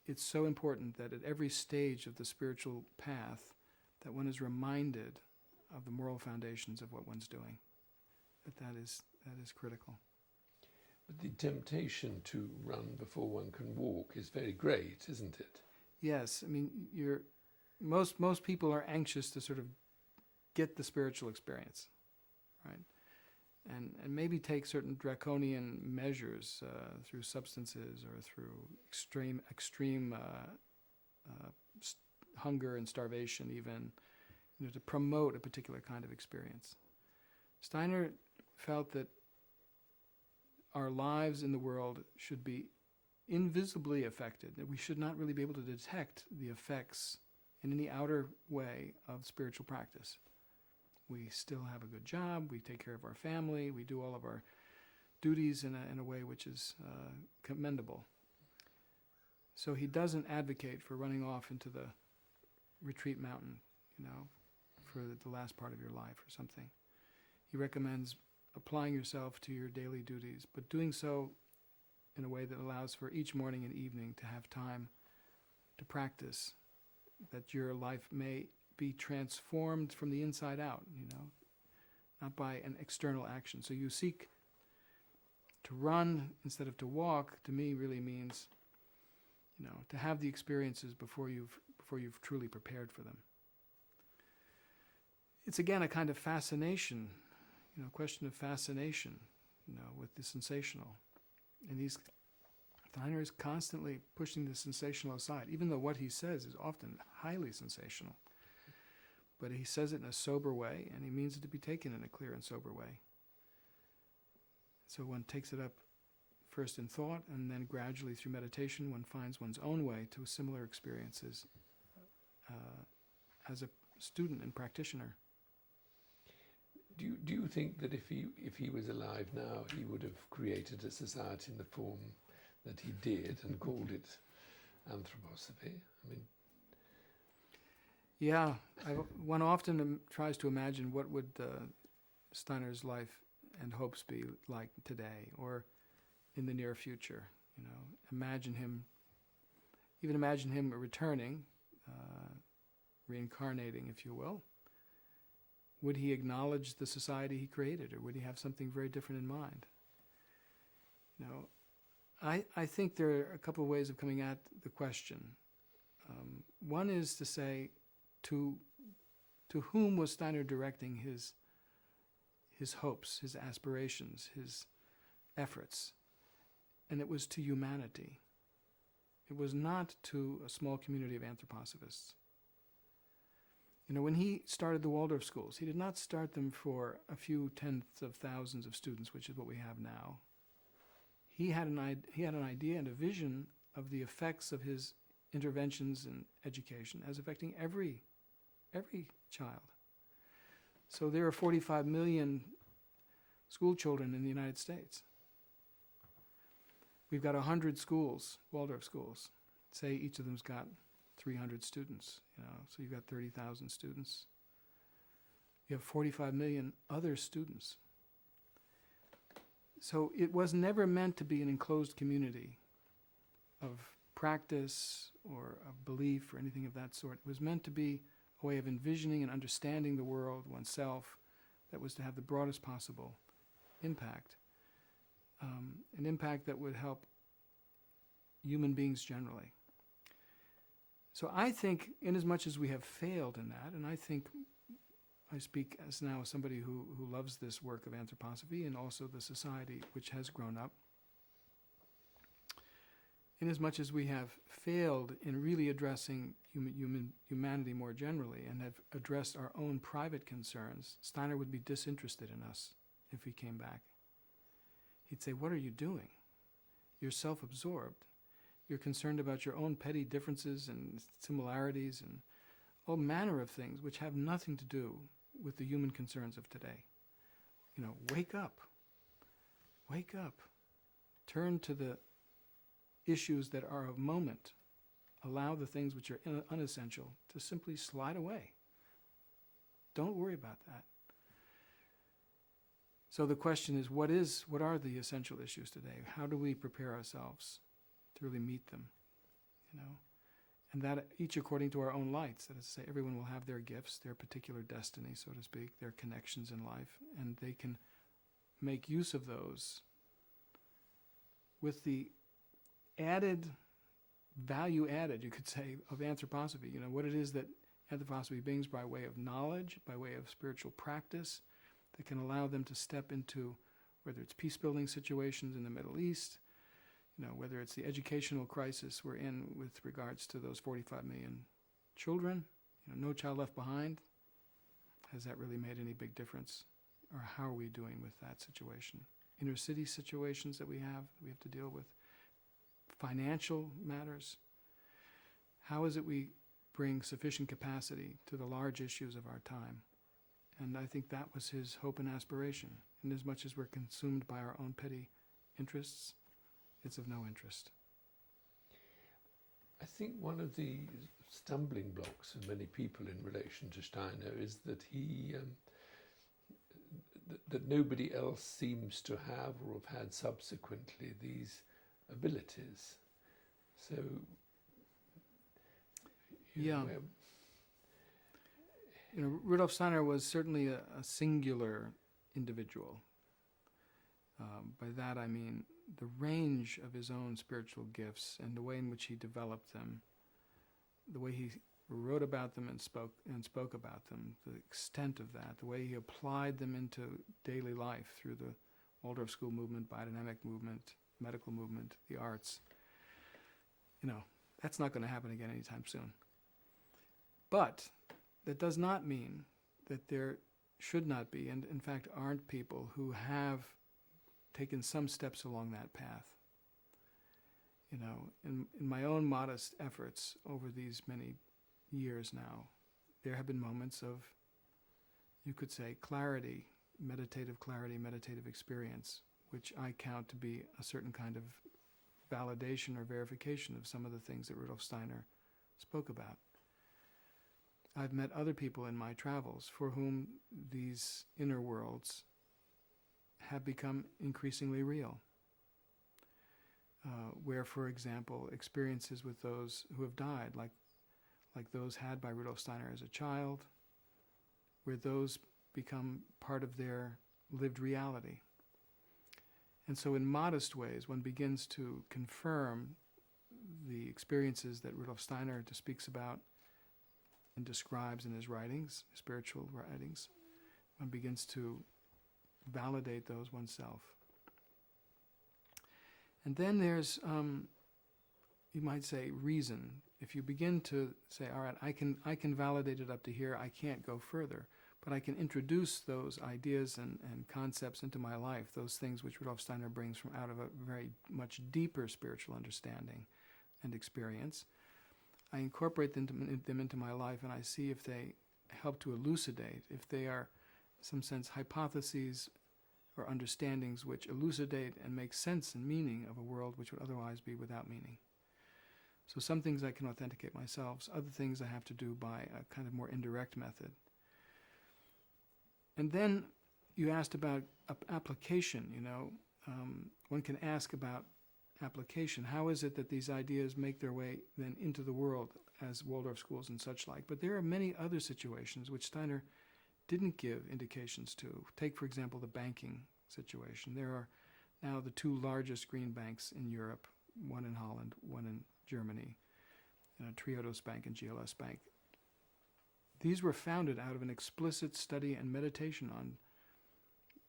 A: it's so important that at every stage of the spiritual path that one is reminded of the moral foundations of what one's doing. That is critical.
B: But the temptation to run before one can walk is very great, isn't it?
A: Yes, I mean, most people are anxious to sort of get the spiritual experience, right? And maybe take certain draconian measures through substances or through extreme hunger and starvation, even, to promote a particular kind of experience. Steiner felt that our lives in the world should be invisibly affected, that we should not really be able to detect the effects in any outer way of spiritual practice. We still have a good job, we take care of our family, we do all of our duties in a way which is commendable. So he doesn't advocate for running off into the retreat mountain, for the last part of your life or something. He recommends applying yourself to your daily duties, but doing so in a way that allows for each morning and evening to have time to practice, that your life may be transformed from the inside out, not by an external action. So you seek to run instead of to walk, to me really means, to have the experiences before you've truly prepared for them. It's again a kind of fascination, question of fascination, with the sensational. And Steiner is constantly pushing the sensational aside, even though what he says is often highly sensational. But he says it in a sober way, and he means it to be taken in a clear and sober way. So one takes it up first in thought, and then gradually through meditation, one finds one's own way to similar experiences as a student and practitioner.
B: Do you think that if he was alive now, he would have created a society in the form that he did and called it anthroposophy?
A: Yeah, one often tries to imagine what would Steiner's life and hopes be like today or in the near future. Imagine him returning, reincarnating, if you will. Would he acknowledge the society he created, or would he have something very different in mind? I think there are a couple of ways of coming at the question. One is to say, to whom was Steiner directing his hopes, his aspirations, his efforts? And it was to humanity. It was not to a small community of anthroposophists. When he started the Waldorf schools, he did not start them for a few tenths of thousands of students, which is what we have now. He had an idea and a vision of the effects of his interventions in education as affecting every child. So there are 45 million school children in the United States. We've got 100 schools, Waldorf schools. Say each of them's got 300 students, so you've got 30,000 students. You have 45 million other students. So it was never meant to be an enclosed community of practice or of belief or anything of that sort. It was meant to be a way of envisioning and understanding the world, oneself, that was to have the broadest possible impact. An impact that would help human beings generally. So I think, inasmuch as we have failed in that, and I think I speak as now somebody who loves this work of anthroposophy and also the society which has grown up, inasmuch as we have failed in really addressing humanity more generally and have addressed our own private concerns, Steiner would be disinterested in us if he came back. He'd say, what are you doing? You're self-absorbed. You're concerned about your own petty differences and similarities and all manner of things which have nothing to do with the human concerns of today. Wake up. Wake up. Turn to the issues that are of moment. Allow the things which are unessential to simply slide away. Don't worry about that. So the question is, what are the essential issues today? How do we prepare ourselves to really meet them? And that each according to our own lights. That is to say, everyone will have their gifts, their particular destiny, so to speak, their connections in life, and they can make use of those with the added value added, you could say, of anthroposophy. What it is that anthroposophy brings by way of knowledge, by way of spiritual practice, that can allow them to step into, whether it's peace-building situations in the Middle East, whether it's the educational crisis we're in with regards to those 45 million children, no child left behind. Has that really made any big difference? Or how are we doing with that situation? Inner city situations that we have to deal with. Financial matters. How is it we bring sufficient capacity to the large issues of our time? And I think that was his hope and aspiration. And as much as we're consumed by our own petty interests, it's of no interest.
B: I think one of the stumbling blocks for many people in relation to Steiner is that that nobody else seems to have or have had subsequently these abilities. So,
A: Rudolf Steiner was certainly a singular individual. By that I mean the range of his own spiritual gifts and the way in which he developed them, the way he wrote about them and spoke about them, the extent of that, the way he applied them into daily life through the Waldorf School movement, biodynamic movement, medical movement, the arts. That's not going to happen again anytime soon. But that does not mean that there should not be, and in fact aren't, people who have taken some steps along that path. In my own modest efforts over these many years now, there have been moments of, you could say, clarity, meditative experience, which I count to be a certain kind of validation or verification of some of the things that Rudolf Steiner spoke about. I've met other people in my travels for whom these inner worlds have become increasingly real. Where, for example, experiences with those who have died, like those had by Rudolf Steiner as a child, where those become part of their lived reality. And so in modest ways, one begins to confirm the experiences that Rudolf Steiner speaks about and describes in his writings, spiritual writings. One begins to validate those oneself. And then there's, you might say, reason. If you begin to say, all right, I can validate it up to here, I can't go further, but I can introduce those ideas and concepts into my life, those things which Rudolf Steiner brings from out of a very much deeper spiritual understanding and experience. I incorporate them into my life, and I see if they help to elucidate, if they are, in some sense, hypotheses or understandings which elucidate and make sense and meaning of a world which would otherwise be without meaning. So some things I can authenticate myself, other things I have to do by a kind of more indirect method. And then you asked about application, one can ask about application. How is it that these ideas make their way then into the world as Waldorf schools and such like? But there are many other situations which Steiner didn't give indications to. Take, for example, the banking situation. There are now the two largest green banks in Europe, one in Holland, one in Germany, Triodos Bank and GLS Bank. These were founded out of an explicit study and meditation on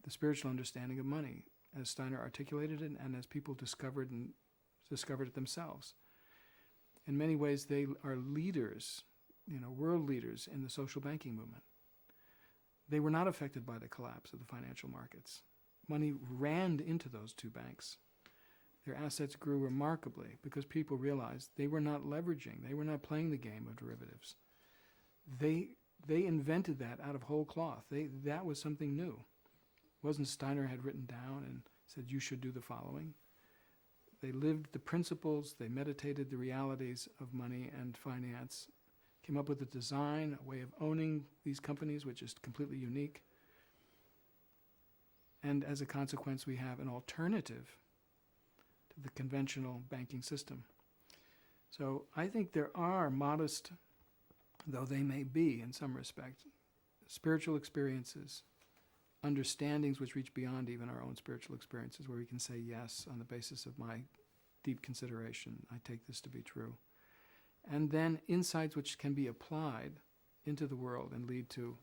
A: the spiritual understanding of money, as Steiner articulated it and as people discovered it themselves. In many ways, they are leaders, world leaders in the social banking movement. They were not affected by the collapse of the financial markets. Money ran into those two banks. Their assets grew remarkably because people realized they were not leveraging, they were not playing the game of derivatives. They invented that out of whole cloth. That was something new. It wasn't Steiner had written down and said, you should do the following. They lived the principles, they meditated the realities of money and finance, came up with a design, a way of owning these companies, which is completely unique. And as a consequence, we have an alternative to the conventional banking system. So I think there are modest, though they may be in some respect, spiritual experiences, understandings which reach beyond even our own spiritual experiences, where we can say yes on the basis of my deep consideration. I take this to be true. And then insights which can be applied into the world and lead to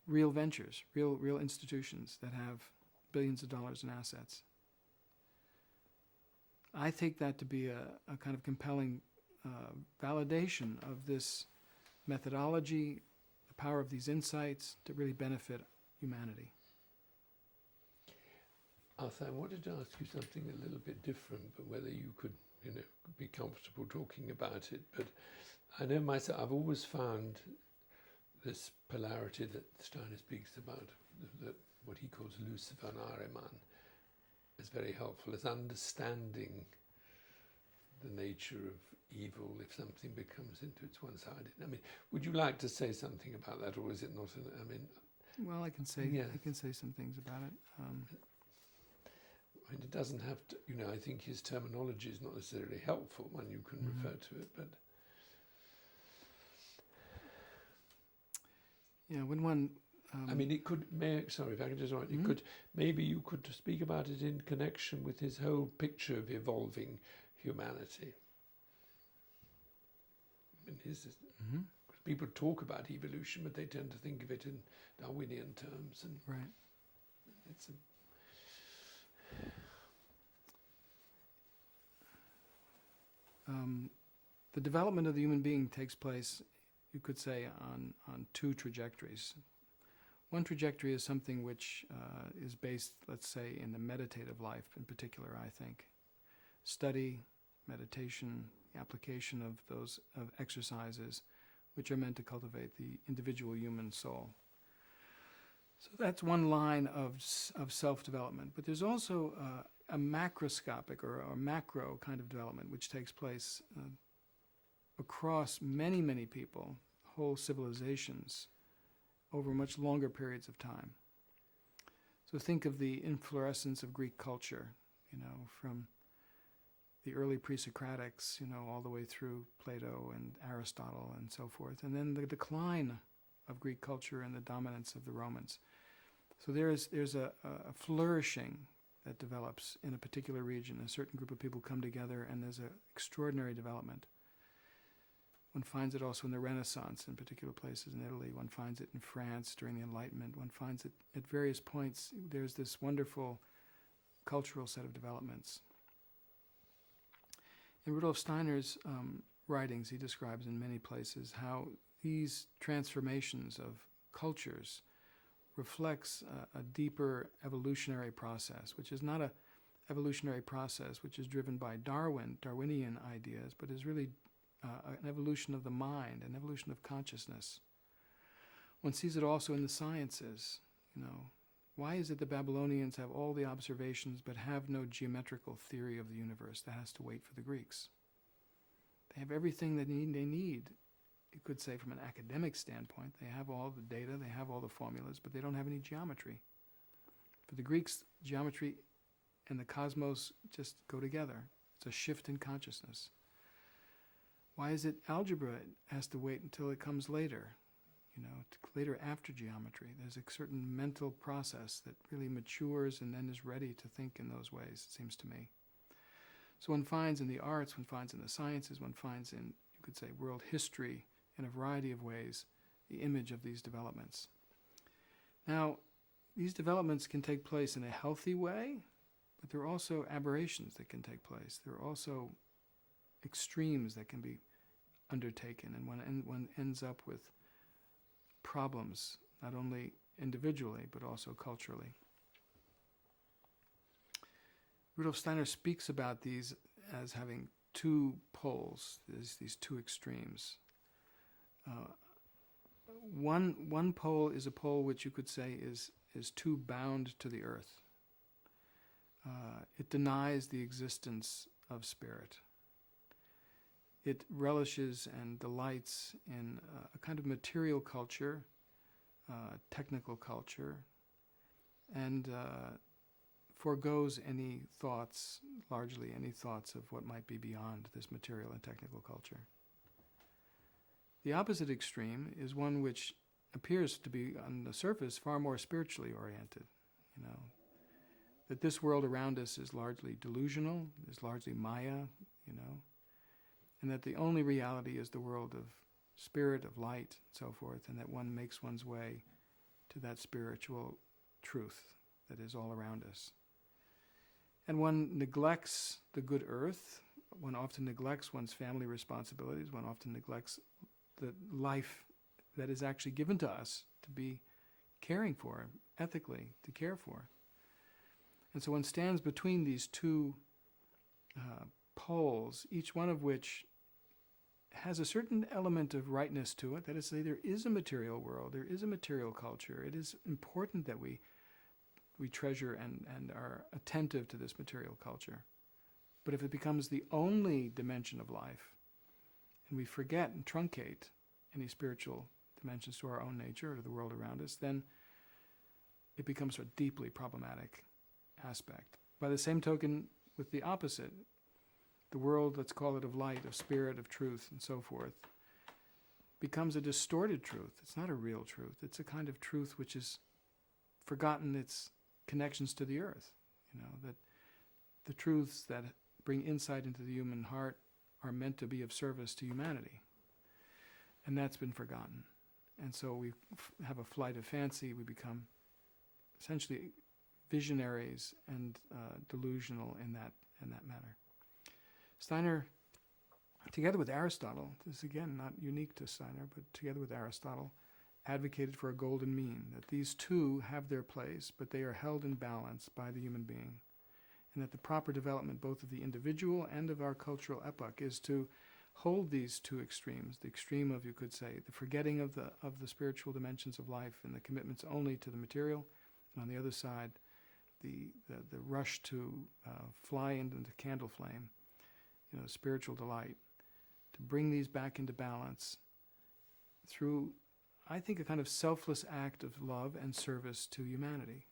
A: real ventures, real institutions that have billions of dollars in assets. I take that to be a kind of compelling validation of this methodology, the power of these insights to really benefit humanity.
B: Arthur, I wanted to ask you something a little bit different, but whether you could, be comfortable talking about it. But I know myself, I've always found this polarity that Steiner speaks about, what he calls Lus von Ahriman, is very helpful as understanding the nature of evil if something becomes into its one-sided. I mean, would you like to say something about that, or is it not? I mean,
A: well, I can say some things about it.
B: I mean, it doesn't have to. I think his terminology is not necessarily helpful when you can refer to it, but
A: when one.
B: I mean, it could. Sorry, if I can just write. It could. Maybe you could speak about it in connection with his whole picture of evolving humanity. I mean, people talk about evolution, but they tend to think of it in Darwinian terms, and
A: right.
B: It's
A: the development of the human being takes place, you could say, on two trajectories. One trajectory is something which is based, let's say, in the meditative life in particular, I think. Study, meditation, the application of those exercises which are meant to cultivate the individual human soul. So that's one line of self-development. But there's also a macroscopic or macro kind of development which takes place across many, many people, whole civilizations, over much longer periods of time. So think of the inflorescence of Greek culture, from the early pre-Socratics, all the way through Plato and Aristotle and so forth, and then the decline of Greek culture and the dominance of the Romans. So there's a flourishing that develops in a particular region. A certain group of people come together, and there's an extraordinary development. One finds it also in the Renaissance in particular places in Italy. One finds it in France during the Enlightenment. One finds it at various points. There's this wonderful cultural set of developments. In Rudolf Steiner's writings, he describes in many places how these transformations of cultures reflects a deeper evolutionary process, which is not a evolutionary process which is driven by Darwinian ideas, but is really an evolution of the mind, an evolution of consciousness. One sees it also in the sciences. Why is it the Babylonians have all the observations but have no geometrical theory of the universe? That has to wait for the Greeks. They have everything that they need. You could say from an academic standpoint, they have all the data, they have all the formulas, but they don't have any geometry. For the Greeks, geometry and the cosmos just go together. It's a shift in consciousness. Why is it algebra has to wait until it comes later? Later after geometry. There's a certain mental process that really matures and then is ready to think in those ways, it seems to me. So one finds in the arts, one finds in the sciences, one finds in, you could say, world history in a variety of ways, the image of these developments. Now, these developments can take place in a healthy way, but there are also aberrations that can take place. There are also extremes that can be undertaken, and one ends up with problems, not only individually, but also culturally. Rudolf Steiner speaks about these as having two poles, these two extremes. One pole is a pole which you could say is too bound to the earth. It denies the existence of spirit. It relishes and delights in a kind of material culture, technical culture, and forgoes largely any thoughts of what might be beyond this material and technical culture. The opposite extreme is one which appears to be, on the surface, far more spiritually oriented. That this world around us is largely delusional, is largely Maya, and that the only reality is the world of spirit, of light, and so forth, and that one makes one's way to that spiritual truth that is all around us. And one neglects the good earth, one often neglects one's family responsibilities, one often neglects the life that is actually given to us to be caring for, ethically, to care for. And so one stands between these two poles, each one of which has a certain element of rightness to it. That is to say, there is a material world, there is a material culture. It is important that we treasure and are attentive to this material culture. But if it becomes the only dimension of life, and we forget and truncate any spiritual dimensions to our own nature or to the world around us, then it becomes a deeply problematic aspect. By the same token, with the opposite, the world, let's call it of light, of spirit, of truth, and so forth, becomes a distorted truth. It's not a real truth. It's a kind of truth which has forgotten its connections to the earth. That the truths that bring insight into the human heart are meant to be of service to humanity. And that's been forgotten. And so we have a flight of fancy. We become essentially visionaries and delusional in that manner. Steiner, together with Aristotle, this is again not unique to Steiner, but together with Aristotle, advocated for a golden mean, that these two have their place, but they are held in balance by the human being, and that the proper development both of the individual and of our cultural epoch is to hold these two extremes, the extreme of, you could say, the forgetting of the spiritual dimensions of life and the commitments only to the material, and on the other side, the rush to fly into the candle flame, spiritual delight, to bring these back into balance through, I think, a kind of selfless act of love and service to humanity.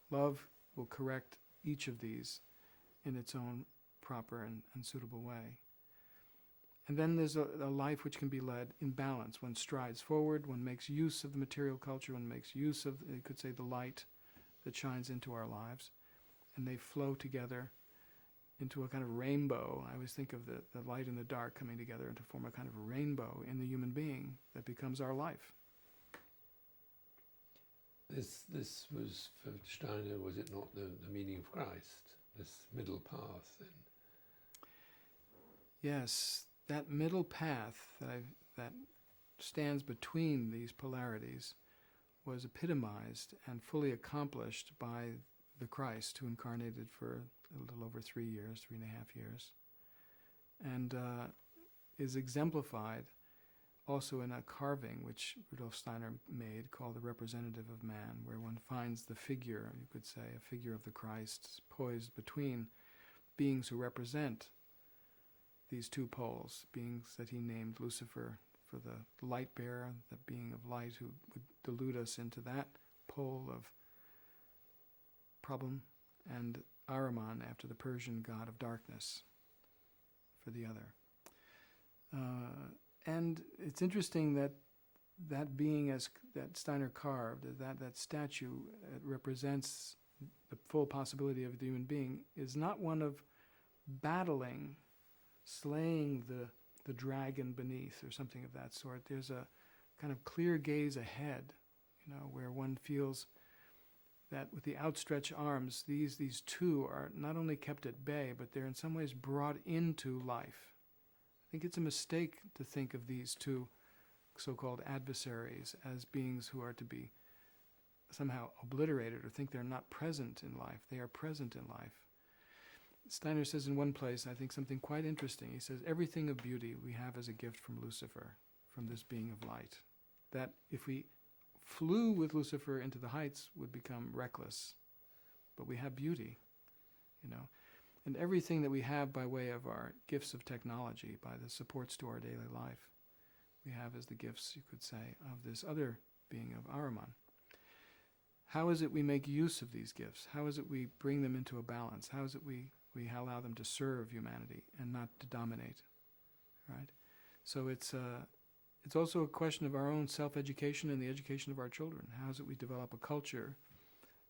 A: Love will correct each of these in its own proper and suitable way. And then there's a life which can be led in balance. One strides forward, one makes use of the material culture, one makes use of, you could say, the light that shines into our lives, and they flow together into a kind of rainbow. I always think of the light and the dark coming together to form a kind of rainbow in the human being that becomes our life.
B: This was, for Steiner, was it not the meaning of Christ, this middle path?
A: Yes, that middle path that stands between these polarities was epitomized and fully accomplished by the Christ who incarnated for a little over 3 years, 3.5 years, and is exemplified also in a carving which Rudolf Steiner made called the Representative of Man, where one finds the figure, you could say, a figure of the Christ poised between beings who represent these two poles, beings that he named Lucifer for the light bearer, the being of light who would delude us into that pole of problem, and Ahriman, after the Persian god of darkness, for the other. And it's interesting that being that Steiner carved, that statue represents the full possibility of the human being, is not one of battling, slaying the dragon beneath or something of that sort. There's a kind of clear gaze ahead, where one feels that with the outstretched arms, these two are not only kept at bay, but they're in some ways brought into life. I think it's a mistake to think of these two so-called adversaries as beings who are to be somehow obliterated or think they're not present in life. They are present in life. Steiner says in one place, I think, something quite interesting. He says, everything of beauty we have as a gift from Lucifer, from this being of light. That if we flew with Lucifer into the heights would become reckless. But we have beauty, And everything that we have by way of our gifts of technology, by the supports to our daily life, we have as the gifts, you could say, of this other being of Ahriman. How is it we make use of these gifts? How is it we bring them into a balance? How is it we allow them to serve humanity and not to dominate, right? So it's also a question of our own self-education and the education of our children. How is it we develop a culture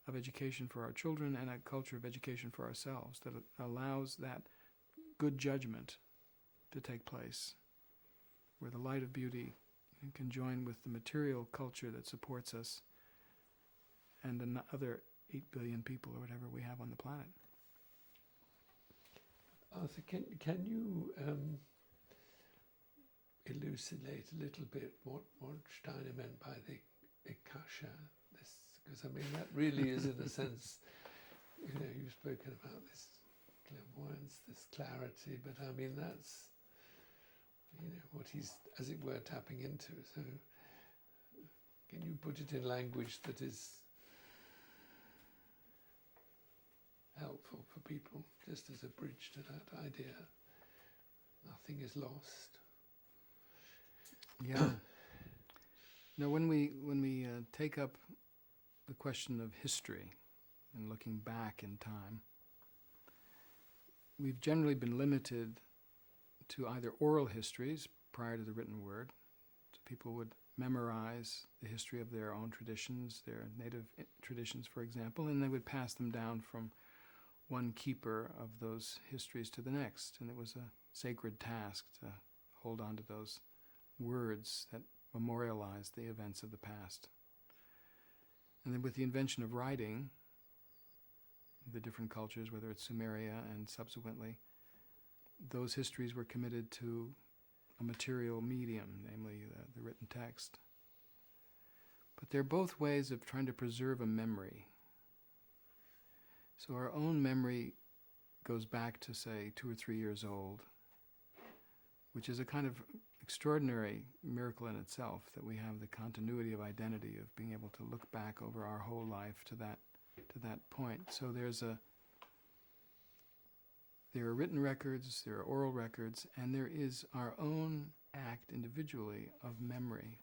A: of education for our children and a culture of education for ourselves that allows that good judgment to take place, where the light of beauty can join with the material culture that supports us and the other 8 billion people or whatever we have on the planet.
B: Arthur, can you elucidate a little bit what Steiner meant by the Akasha? Because that really is, in a sense, you've spoken about this clairvoyance, this clarity, but that's, what he's, as it were, tapping into. So can you put it in language that is helpful for people, just as a bridge to that idea? Nothing is lost.
A: Yeah. When we take up the question of history and looking back in time, we've generally been limited to either oral histories prior to the written word. So people would memorize the history of their own traditions, their native traditions, for example, and they would pass them down from one keeper of those histories to the next. And it was a sacred task to hold on to those words that memorialized the events of the past. And then with the invention of writing, the different cultures, whether it's Sumeria and subsequently, those histories were committed to a material medium, namely the written text. But they're both ways of trying to preserve a memory. So our own memory goes back to, say, 2 or 3 years old, which is a kind of extraordinary miracle in itself, that we have the continuity of identity, of being able to look back over our whole life to that point. So there are written records, there are oral records, and there is our own act individually of memory.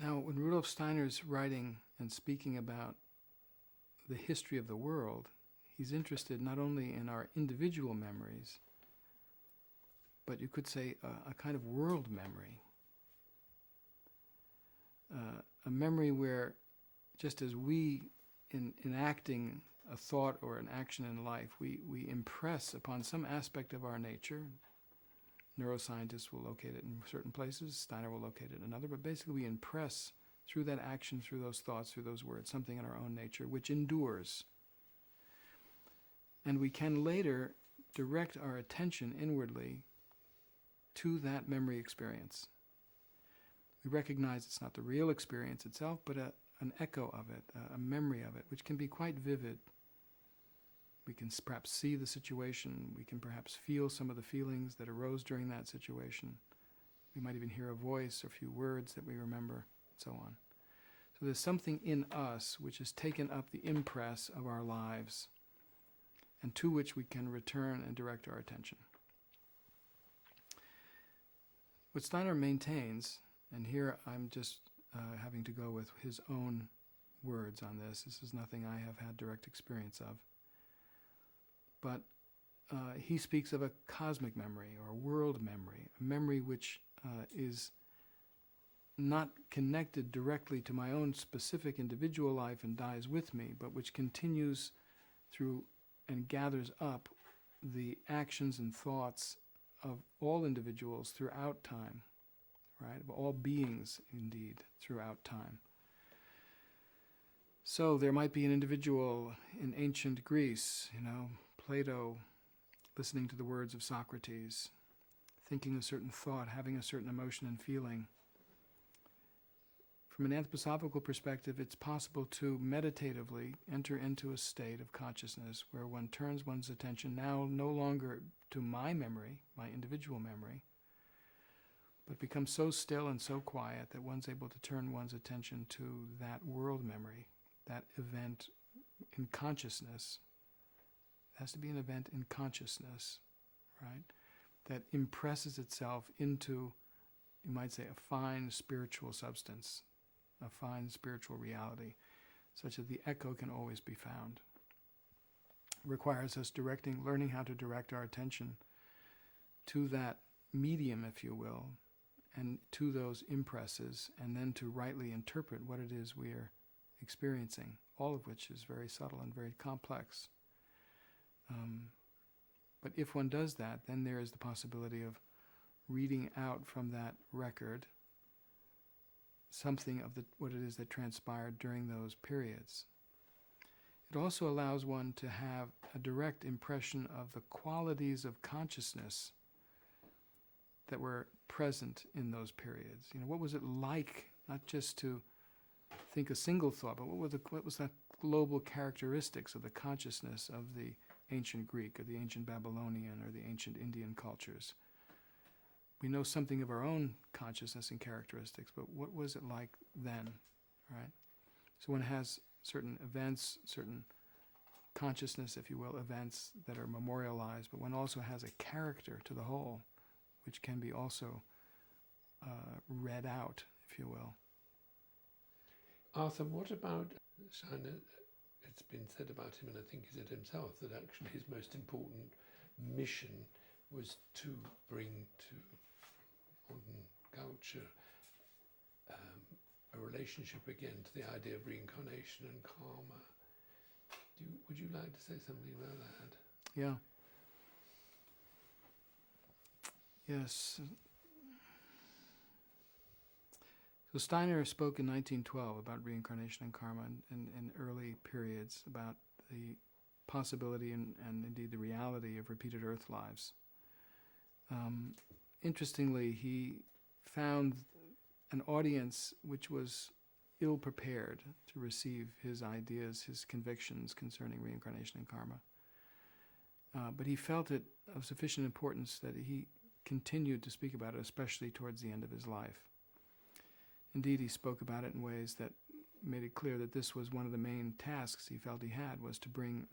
A: Now, when Rudolf Steiner's writing and speaking about the history of the world, he's interested not only in our individual memories, but you could say a kind of world memory. A memory where, just as we, in enacting a thought or an action in life, we impress upon some aspect of our nature. Neuroscientists will locate it in certain places, Steiner will locate it in another, but basically we impress through that action, through those thoughts, through those words, something in our own nature which endures. And we can later direct our attention inwardly to that memory experience. We recognize it's not the real experience itself, but an echo of it, a memory of it, which can be quite vivid. We can perhaps see the situation. We can perhaps feel some of the feelings that arose during that situation. We might even hear a voice or a few words that we remember, and so on. So there's something in us which has taken up the impress of our lives, and to which we can return and direct our attention. What Steiner maintains, and here I'm just having to go with his own words on this. This is nothing I have had direct experience of. But he speaks of a cosmic memory or a world memory, a memory which is not connected directly to my own specific individual life and dies with me, but which continues through and gathers up the actions and thoughts of all individuals throughout time, right? Of all beings, indeed, throughout time. So there might be an individual in ancient Greece, Plato, listening to the words of Socrates, thinking a certain thought, having a certain emotion and feeling. From an anthroposophical perspective, it's possible to meditatively enter into a state of consciousness where one turns one's attention now no longer to my memory, my individual memory, but becomes so still and so quiet that one's able to turn one's attention to that world memory, that event in consciousness. It has to be an event in consciousness, right? That impresses itself into, you might say, a fine spiritual substance, a fine spiritual reality, such that the echo can always be found. It requires us learning how to direct our attention to that medium, if you will, and to those impresses, and then to rightly interpret what it is we are experiencing, all of which is very subtle and very complex. But if one does that, then there is the possibility of reading out from that record something of what it is that transpired during those periods. It also allows one to have a direct impression of the qualities of consciousness that were present in those periods. What was it like, not just to think a single thought, but what was the global characteristics of the consciousness of the ancient Greek or the ancient Babylonian or the ancient Indian cultures? We know something of our own consciousness and characteristics, but what was it like then, right? So one has certain events, certain consciousness, if you will, events that are memorialized, but one also has a character to the whole, which can be also read out, if you will.
B: Arthur, what about Steiner? It's been said about him, and I think he said himself, that actually his most important mission was to bring to modern culture a relationship again to the idea of reincarnation and karma. Would you like to say something about that?
A: Yeah. Yes. So Steiner spoke in 1912 about reincarnation and karma in early periods, about the possibility and indeed the reality of repeated earth lives. Interestingly, he found an audience which was ill-prepared to receive his ideas, his convictions concerning reincarnation and karma. But he felt it of sufficient importance that he continued to speak about it, especially towards the end of his life. Indeed, he spoke about it in ways that made it clear that this was one of the main tasks he felt he had, was to bring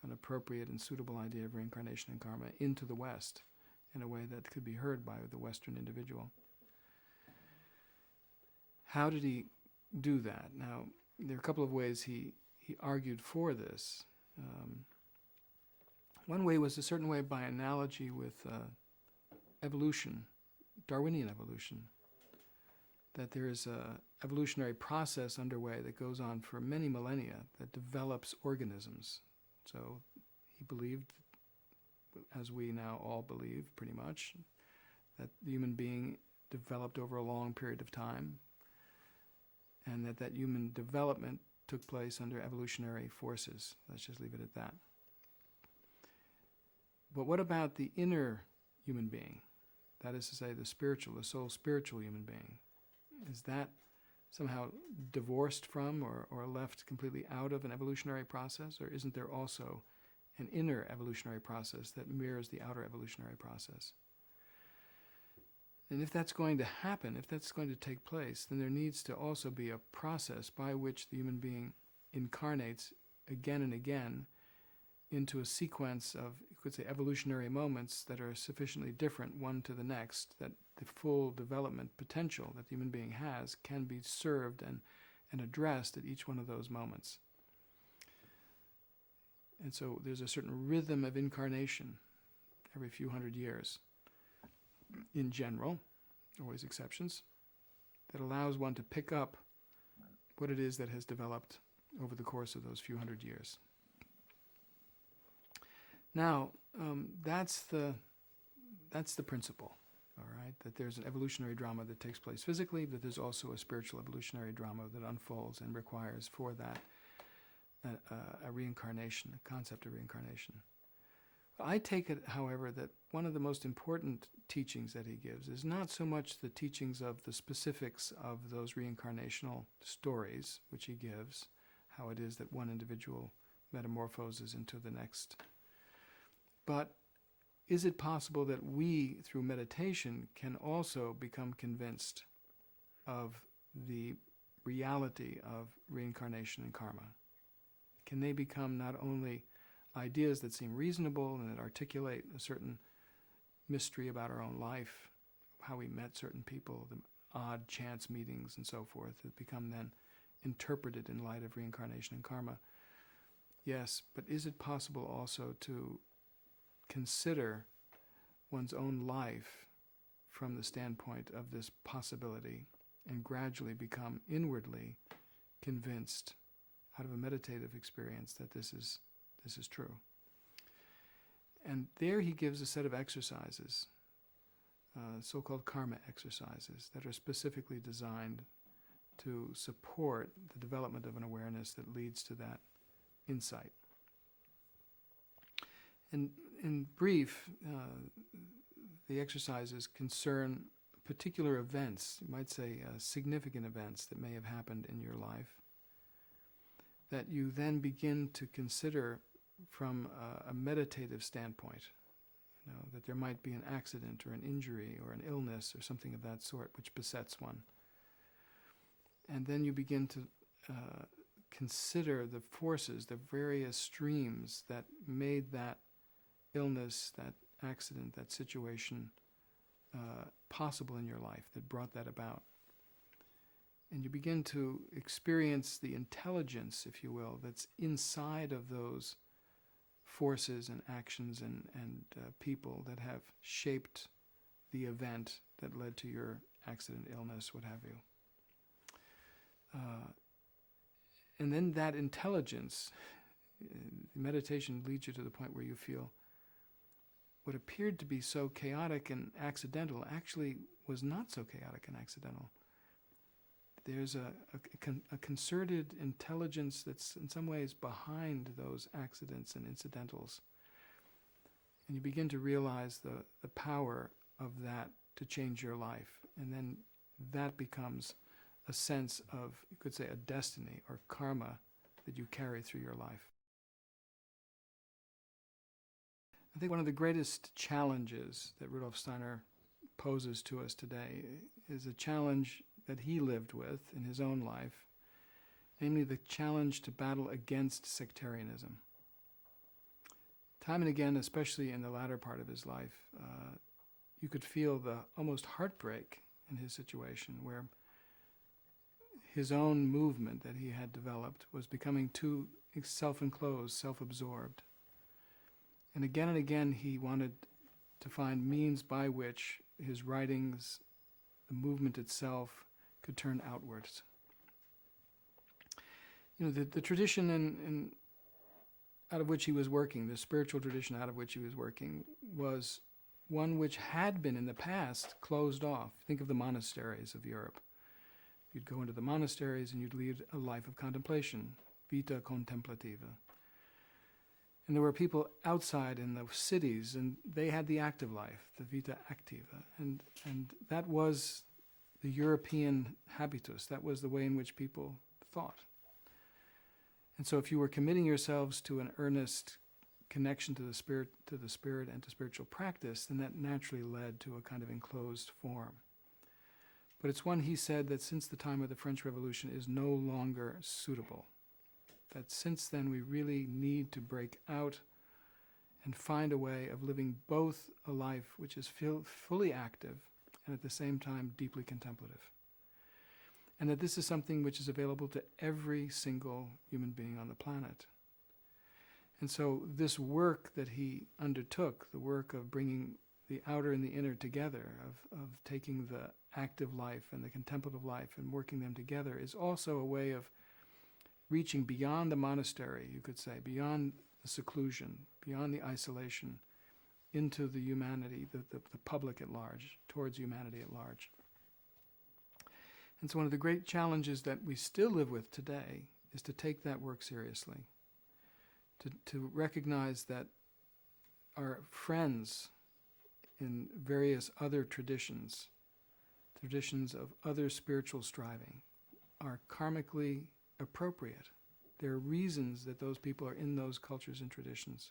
A: an appropriate and suitable idea of reincarnation and karma into the West in a way that could be heard by the Western individual. How did he do that? Now, there are a couple of ways he argued for this. One way was a certain way by analogy with evolution, Darwinian evolution, that there is an evolutionary process underway that goes on for many millennia that develops organisms. So he believed, as we now all believe pretty much, that the human being developed over a long period of time, and that human development took place under evolutionary forces. Let's just leave it at that. But what about the inner human being? That is to say, the soul spiritual human being. Is that somehow divorced from or left completely out of an evolutionary process? Or isn't there also an inner evolutionary process that mirrors the outer evolutionary process? And if that's going to happen, if that's going to take place, then there needs to also be a process by which the human being incarnates again and again into a sequence of, you could say, evolutionary moments that are sufficiently different one to the next, that the full development potential that the human being has can be served and addressed at each one of those moments. And so there's a certain rhythm of incarnation every few hundred years, in general, always exceptions, that allows one to pick up what it is that has developed over the course of those few hundred years. Now, that's the principle, all right? That there's an evolutionary drama that takes place physically, but there's also a spiritual evolutionary drama that unfolds and requires for that a reincarnation, a concept of reincarnation. I take it, however, that one of the most important teachings that he gives is not so much the teachings of the specifics of those reincarnational stories, which he gives, how it is that one individual metamorphoses into the next. But is it possible that we, through meditation, can also become convinced of the reality of reincarnation and karma? Can they become not only ideas that seem reasonable and that articulate a certain mystery about our own life, how we met certain people, the odd chance meetings and so forth, that become then interpreted in light of reincarnation and karma? Yes, but is it possible also to consider one's own life from the standpoint of this possibility and gradually become inwardly convinced out of a meditative experience that this is true? And there he gives a set of exercises, so-called karma exercises, that are specifically designed to support the development of an awareness that leads to that insight. And in brief, the exercises concern particular events, you might say significant events that may have happened in your life, that you then begin to consider from a meditative standpoint. You know, that there might be an accident or an injury or an illness or something of that sort which besets one. And then you begin to consider the forces, the various streams that made that illness, that accident, that situation possible in your life, that brought that about. And you begin to experience the intelligence, if you will, that's inside of those forces and actions and people that have shaped the event that led to your accident, illness, what have you. And then that intelligence, meditation leads you to the point where you feel what appeared to be so chaotic and accidental actually was not so chaotic and accidental. There's a concerted intelligence that's in some ways behind those accidents and incidentals. And you begin to realize the power of that to change your life. And then that becomes a sense of, you could say, a destiny or karma that you carry through your life. I think one of the greatest challenges that Rudolf Steiner poses to us today is a challenge that he lived with in his own life, namely the challenge to battle against sectarianism. Time and again, especially in the latter part of his life, you could feel the almost heartbreak in his situation, where his own movement that he had developed was becoming too self-enclosed, self-absorbed. And again, he wanted to find means by which his writings, the movement itself, could turn outwards. You know, the tradition in out of which he was working, the spiritual tradition out of which he was working, was one which had been in the past closed off. Think of the monasteries of Europe. You'd go into the monasteries and you'd lead a life of contemplation, vita contemplativa. And there were people outside in the cities, and they had the active life, the vita activa. And that was the European habitus. That was the way in which people thought. And so if you were committing yourselves to an earnest connection to the spirit and to spiritual practice, then that naturally led to a kind of enclosed form. But it's one, he said, that since the time of the French Revolution is no longer suitable. That since then we really need to break out and find a way of living both a life which is fully active and at the same time deeply contemplative. And that this is something which is available to every single human being on the planet. And so this work that he undertook, the work of bringing the outer and the inner together, of taking the active life and the contemplative life and working them together, is also a way of reaching beyond the monastery, you could say, beyond the seclusion, beyond the isolation, into the humanity, the public at large, towards humanity at large. And so one of the great challenges that we still live with today is to take that work seriously, to recognize that our friends in various other traditions of other spiritual striving, are karmically appropriate. There are reasons that those people are in those cultures and traditions,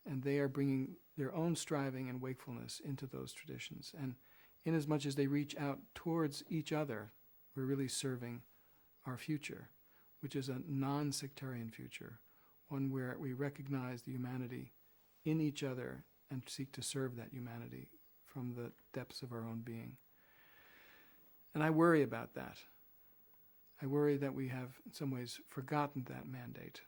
A: and they are bringing their own striving and wakefulness into those traditions. And inasmuch as they reach out towards each other, we're really serving our future, which is a non-sectarian future, one where we recognize the humanity in each other and seek to serve that humanity from the depths of our own being. And I worry about that. I worry that we have, in some ways, forgotten that mandate.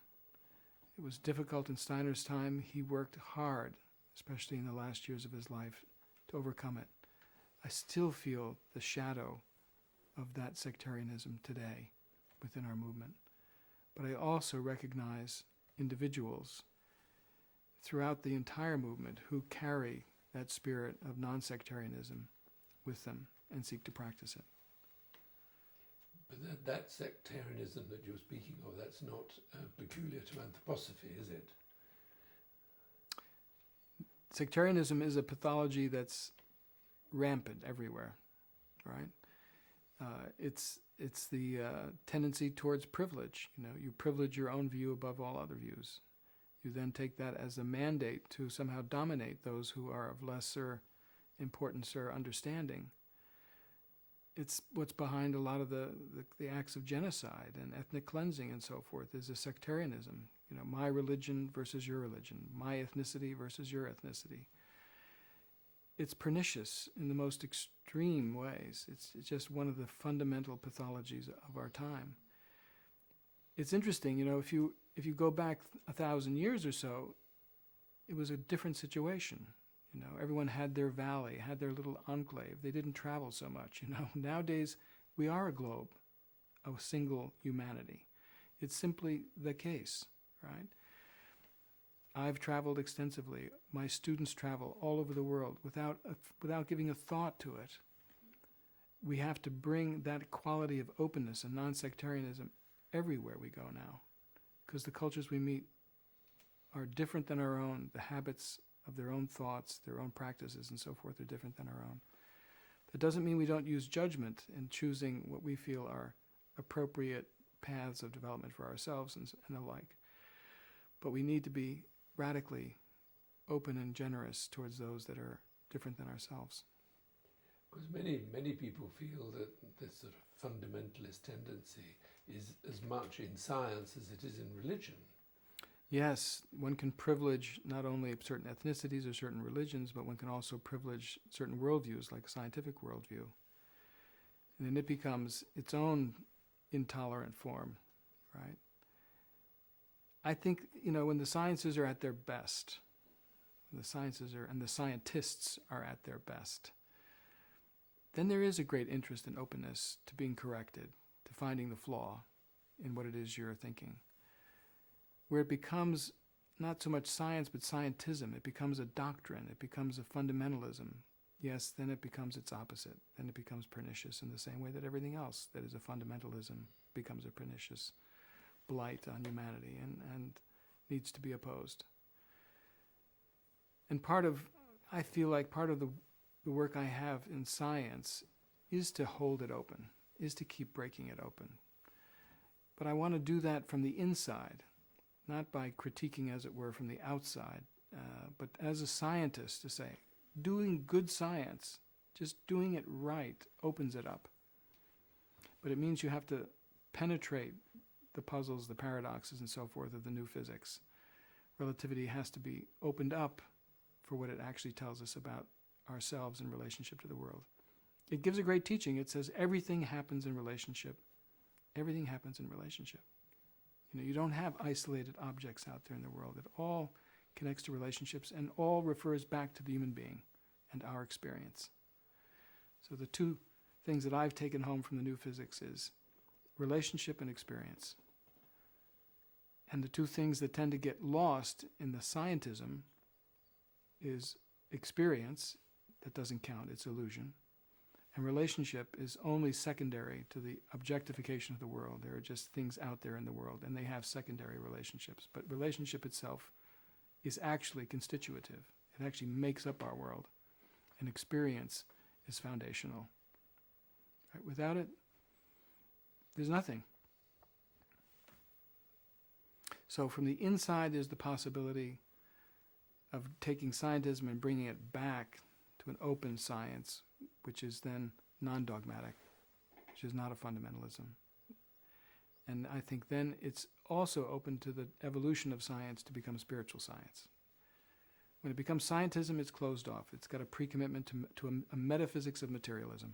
A: It was difficult in Steiner's time. He worked hard, especially in the last years of his life, to overcome it. I still feel the shadow of that sectarianism today within our movement. But I also recognize individuals throughout the entire movement who carry that spirit of non-sectarianism with them and seek to practice it.
B: But that sectarianism that you're speaking of, that's not peculiar to anthroposophy, is it?
A: Sectarianism is a pathology that's rampant everywhere, right? It's the tendency towards privilege. You know, you privilege your own view above all other views. You then take that as a mandate to somehow dominate those who are of lesser importance or understanding. it's what's behind a lot of the acts of genocide and ethnic cleansing and so forth, is a sectarianism. You know, my religion versus your religion, my ethnicity versus your ethnicity. It's pernicious in the most extreme ways. It's just one of the fundamental pathologies of our time. It's interesting, you know, if you go back 1,000 years or so, it was a different situation. You know, everyone had their valley, had their little enclave. They didn't travel so much, you know. Nowadays, we are a globe, a single humanity. It's simply the case, right? I've traveled extensively. My students travel all over the world without giving a thought to it. We have to bring that quality of openness and non-sectarianism everywhere we go now, because the cultures we meet are different than our own. The habits of their own thoughts, their own practices, and so forth are different than our own. That doesn't mean we don't use judgment in choosing what we feel are appropriate paths of development for ourselves and the like. But we need to be radically open and generous towards those that are different than ourselves.
B: Because many people feel that this sort of fundamentalist tendency is as much in science as it is in religion.
A: Yes, one can privilege not only certain ethnicities or certain religions, but one can also privilege certain worldviews, like a scientific worldview. And then it becomes its own intolerant form, right? I think, you know, when the sciences are at their best, when the sciences are, and the scientists are at their best, then there is a great interest and openness to being corrected, to finding the flaw in what it is you're thinking. Where it becomes not so much science, but scientism, it becomes a doctrine, it becomes a fundamentalism. Yes, then it becomes its opposite. Then it becomes pernicious in the same way that everything else that is a fundamentalism becomes a pernicious blight on humanity and needs to be opposed. And I feel like part of the work I have in science is to hold it open, is to keep breaking it open. But I want to do that from the inside, not by critiquing, as it were, from the outside, but as a scientist to say, doing good science, just doing it right, opens it up. But it means you have to penetrate the puzzles, the paradoxes, and so forth of the new physics. Relativity has to be opened up for what it actually tells us about ourselves in relationship to the world. It gives a great teaching. It says everything happens in relationship. Everything happens in relationship. You know, you don't have isolated objects out there in the world. It all connects to relationships and all refers back to the human being and our experience. So the two things that I've taken home from the new physics is relationship and experience. And the two things that tend to get lost in the scientism is experience, that doesn't count, it's illusion. And relationship is only secondary to the objectification of the world. There are just things out there in the world, and they have secondary relationships. But relationship itself is actually constitutive. It actually makes up our world. And experience is foundational. Right? Without it, there's nothing. So from the inside, there's the possibility of taking scientism and bringing it back to an open science, which is then non-dogmatic, which is not a fundamentalism. And I think then it's also open to the evolution of science to become spiritual science. When it becomes scientism, it's closed off. It's got a pre-commitment to a metaphysics of materialism.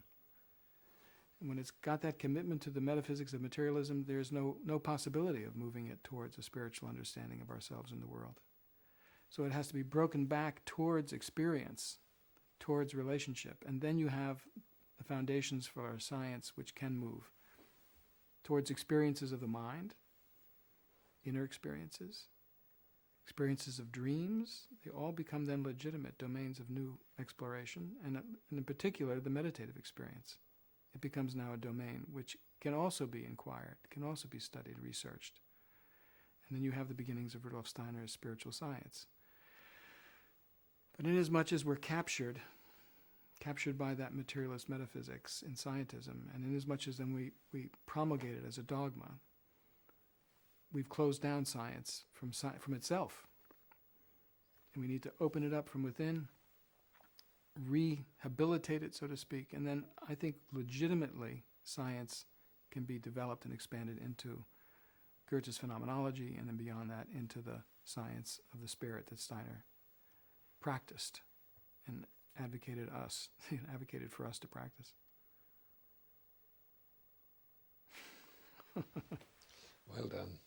A: And when it's got that commitment to the metaphysics of materialism, there's no possibility of moving it towards a spiritual understanding of ourselves and the world. So it has to be broken back towards experience, towards relationship. And then you have the foundations for our science which can move towards experiences of the mind, inner experiences, experiences of dreams. They all become then legitimate domains of new exploration, and in particular, the meditative experience. It becomes now a domain which can also be inquired, can also be studied, researched. And then you have the beginnings of Rudolf Steiner's spiritual science. But inasmuch as we're captured by that materialist metaphysics in scientism, and inasmuch as then we promulgate it as a dogma, we've closed down science from itself. And we need to open it up from within, rehabilitate it, so to speak, and then I think legitimately science can be developed and expanded into Goethe's phenomenology, and then beyond that into the science of the spirit that Steiner practiced and advocated for us to practice.
B: Well done.